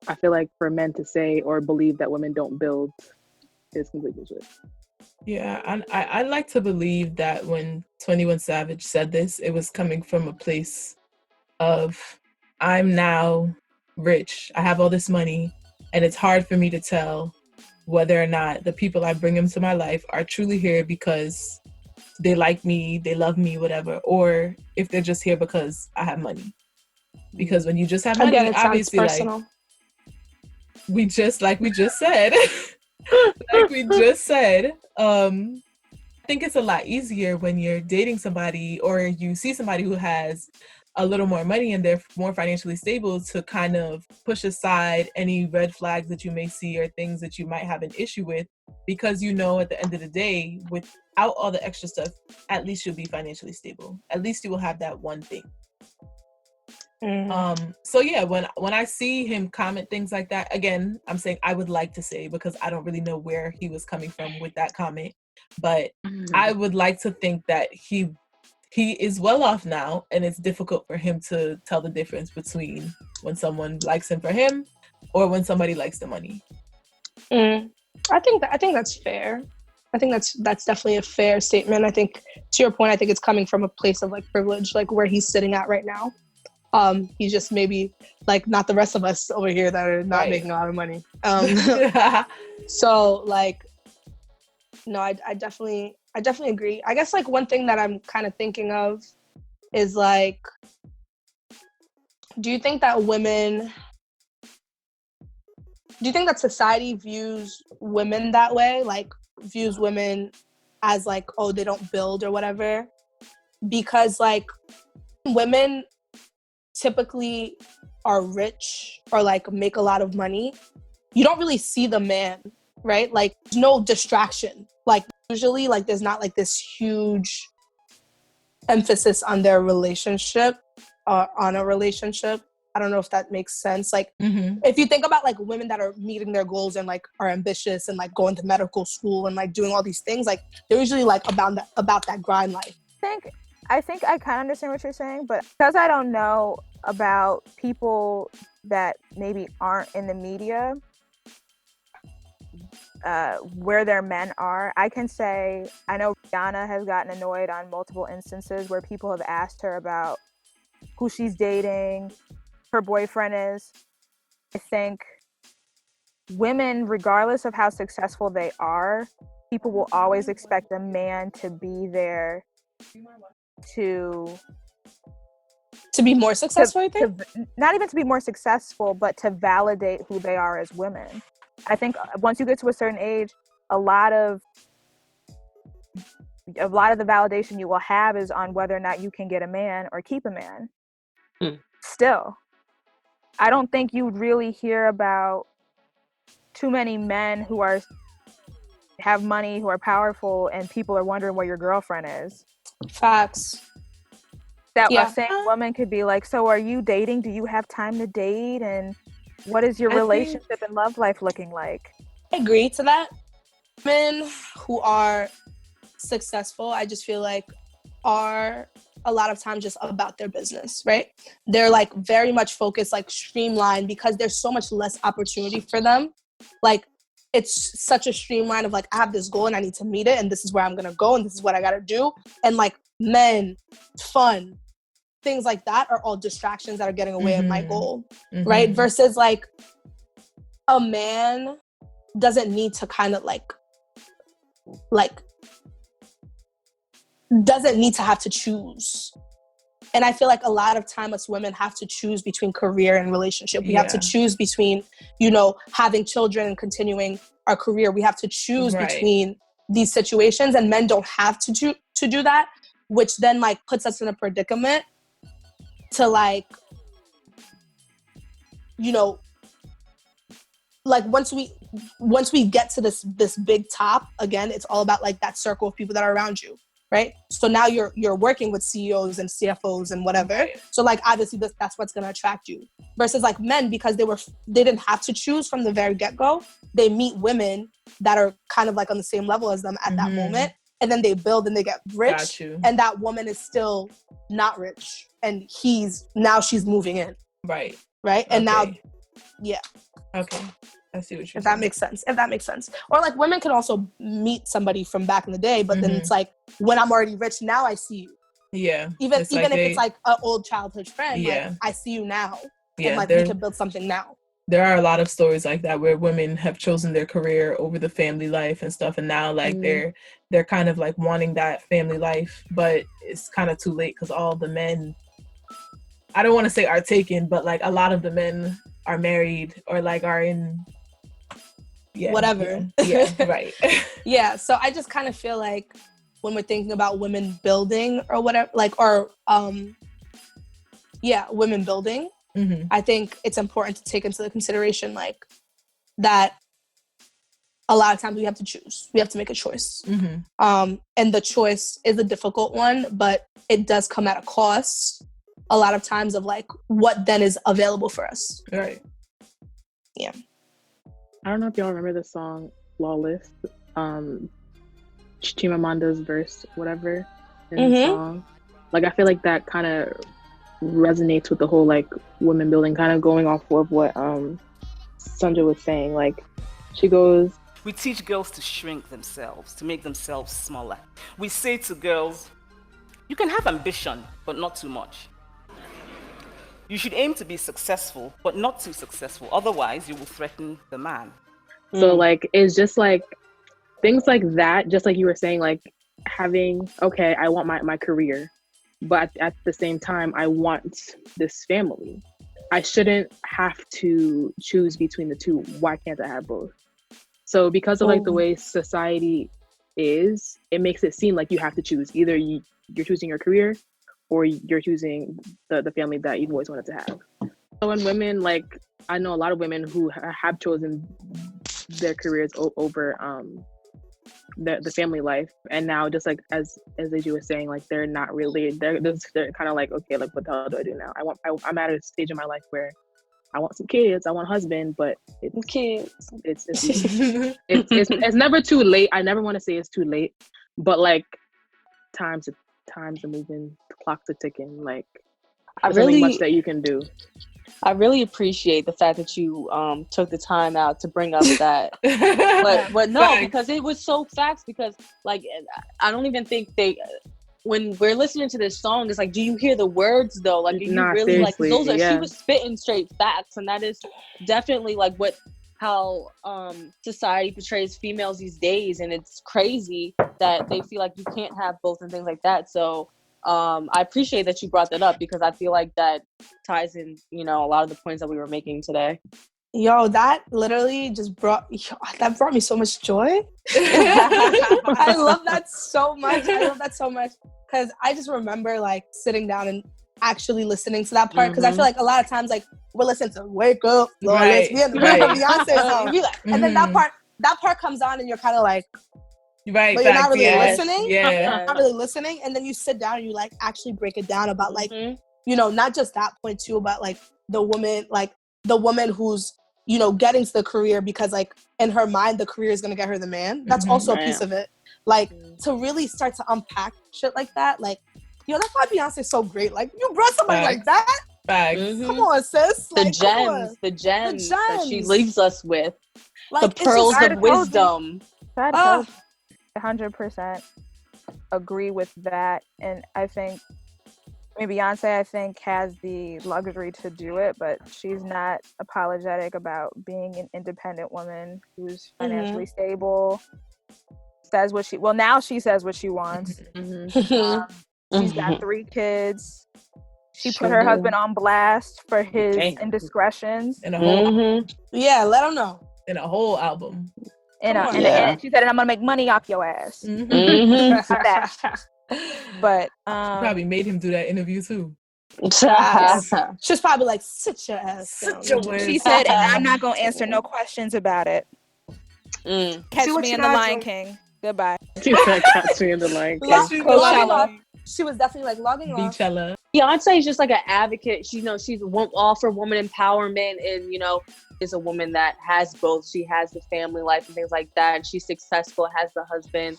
I feel like for men to say or believe that women don't build is completely shit. Yeah, and I like to believe that when 21 Savage said this, it was coming from a place of, I'm now rich, I have all this money, and it's hard for me to tell whether or not the people I bring into my life are truly here because they like me, they love me, whatever, or if they're just here because I have money. Because when you just have money, again, obviously, like we just said, I think it's a lot easier when you're dating somebody or you see somebody who has a little more money and they're more financially stable to kind of push aside any red flags that you may see or things that you might have an issue with, because you know at the end of the day, without all the extra stuff, at least you'll be financially stable. At least you will have that one thing. So yeah, when I see him comment things like that, again, I'm saying I would like to say, because I don't really know where he was coming from with that comment, but I would like to think that he is well off now, and it's difficult for him to tell the difference between when someone likes him for him or when somebody likes the money. I think that's fair. I think that's definitely a fair statement. I think, to your point, I think it's coming from a place of, like, privilege, like where he's sitting at right now. He's just maybe, like, not the rest of us over here that are not making a lot of money. So, like, no, I definitely agree. I guess, like, one thing that I'm kind of thinking of is, like, Do you think that society views women that way? Like, views women as like, oh, they don't build or whatever? Because like women typically are rich or like make a lot of money. You don't really see the man, right? Like, there's no distraction. Like, usually, like, there's not like this huge emphasis on their relationship or on a relationship. I don't know if that makes sense. Like, if you think about like women that are meeting their goals and like are ambitious and like going to medical school and like doing all these things, like they're usually like about that grind life. I think I kind of understand what you're saying, but because I don't know about people that maybe aren't in the media, where their men are, I can say I know Rihanna has gotten annoyed on multiple instances where people have asked her about who she's dating, her boyfriend is. I think women, regardless of how successful they are, people will always expect a man to be there to be more successful, I think? Not even to be more successful, but to validate who they are as women. I think once you get to a certain age, a lot of the validation you will have is on whether or not you can get a man or keep a man. Still, I don't think you really hear about too many men who have money, who are powerful, and people are wondering where your girlfriend is. Facts. That same woman could be like, so are you dating? Do you have time to date? And what is your relationship and love life looking like? I agree to that. Men who are successful, I just feel like, are a lot of times just about their business, right? They're like very much focused, like streamlined, because there's so much less opportunity for them. Like, it's such a streamline of like, I have this goal and I need to meet it, and this is where I'm gonna go, and this is what I gotta do. And like, men, fun, things like that are all distractions that are getting away in my goal, right? Versus like, a man doesn't need to kind of like doesn't need to have to choose. And I feel like a lot of time us women have to choose between career and relationship. We have to choose between, you know, having children and continuing our career. We have to choose between these situations, and men don't have to do that, which then like puts us in a predicament to like, you know, like once we get to this big top, again, it's all about like that circle of people that are around you, right? So now you're working with CEOs and CFOs and whatever. So like, obviously that's what's going to attract you. Versus like men, because they didn't have to choose from the very get-go. They meet women that are kind of like on the same level as them at that moment, and then they build and they get rich, and that woman is still not rich, and she's moving in. Right. And now, Okay. I see what you're saying. If that makes sense. Or like, women can also meet somebody from back in the day, but then it's like, when I'm already rich, now I see you. Yeah. Even if it's like an old childhood friend, like, I see you now. And like, we can build something now. There are a lot of stories like that where women have chosen their career over the family life and stuff, and now like they're kind of like wanting that family life, but it's kind of too late because all the men, I don't want to say are taken, but like a lot of the men are married or like are in whatever. Right. So I just kind of feel like when we're thinking about women building or whatever, like, or women building, I think it's important to take into the consideration like that a lot of times we have to choose. We have to make a choice. And the choice is a difficult one, but it does come at a cost a lot of times of like what then is available for us. Right. Yeah. I don't know if y'all remember the song Flawless. Chimamanda's verse, whatever, in the song. Like, I feel like that kind of resonates with the whole like women building, kind of going off of what Sunja was saying. Like, she goes, we teach girls to shrink themselves, to make themselves smaller. We say to girls, you can have ambition, but not too much. You should aim to be successful, but not too successful. Otherwise, you will threaten the man. So like, it's just like things like that, just like you were saying, like having, okay, I want my career, but at the same time, I want this family. I shouldn't have to choose between the two. Why can't I have both? So because of like the way society is, it makes it seem like you have to choose. Either you're choosing your career or you're choosing the family that you've always wanted to have. So when women, like, I know a lot of women who have chosen their careers over the family life, and now just like as AJ was saying, like they're not really, they're kind of like, okay, like what the hell do I do now? I'm at a stage in my life where I want some kids, I want a husband, but it's never too late. I never want to say it's too late, but like times are moving, the clocks are ticking. Like there's only much that you can do. I really appreciate the fact that you took the time out to bring up that. but no, facts. Because it was so facts, because like I don't even think when we're listening to this song, it's like, do you hear the words though? Like, you really like those are she was spitting straight facts, and that is definitely like how society portrays females these days, and it's crazy that they feel like you can't have both and things like that. So I appreciate that you brought that up, because I feel like that ties in, a lot of the points that we were making today. Yo, that literally just brought me so much joy. I love that so much. Because I just remember like sitting down and actually listening to that part, because I feel like a lot of times like we're listening to Wake Up, Flawless, Beyonce song, and then that part comes on and you're kind of like, right, but you're not really listening. Yeah, not really listening, and then you sit down and you like actually break it down about like not just that point too, but like the woman who's getting to the career because like in her mind the career is gonna get her the man. That's also a piece of it. Like to really start to unpack shit like that. Like that's why Beyonce's so great. Like you brought somebody like that. Come on, sis. Like, the gems that she leaves us with. Like, the pearls of wisdom. 100% agree with that, and Beyonce, I think, has the luxury to do it, but she's not apologetic about being an independent woman who's financially stable. Now she says what she wants. She's got 3 kids. She put her husband on blast for his indiscretions. In a whole yeah, let him know. In a whole album. And she said, "I'm gonna make money off your ass." But probably made him do that interview too. She's probably like, "Sit your ass down." She said, "And I'm not gonna answer no questions about it." Catch me in the Lion King. Goodbye. She said, "Catch me in the Lion King." She was definitely like logging off. Beachella. Beyonce is just like an advocate. She's all for woman empowerment, and is a woman that has both. She has the family life and things like that, and she's successful, has the husband,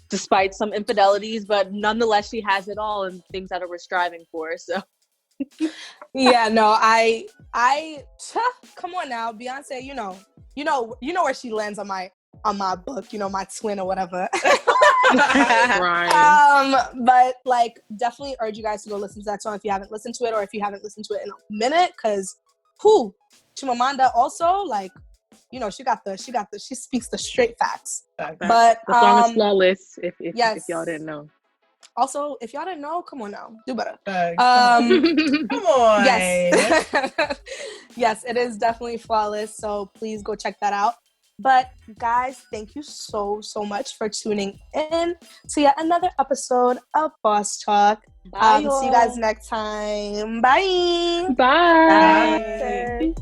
despite some infidelities, but nonetheless she has it all and things that we're striving for. So yeah, no, I come on now, Beyonce, you know where she lands on my book, my twin or whatever. Right. But like definitely urge you guys to go listen to that song if you haven't listened to it, or if you haven't listened to it in a minute, because Chimamanda also, like, she speaks the straight facts. But the song is flawless, if y'all didn't know. Also, if y'all didn't know, come on now, do better. Come on. Yes. Yes, it is definitely flawless, so please go check that out. But guys, thank you so much for tuning in to yet another episode of Boss Talk. See you guys next time. Bye. Bye.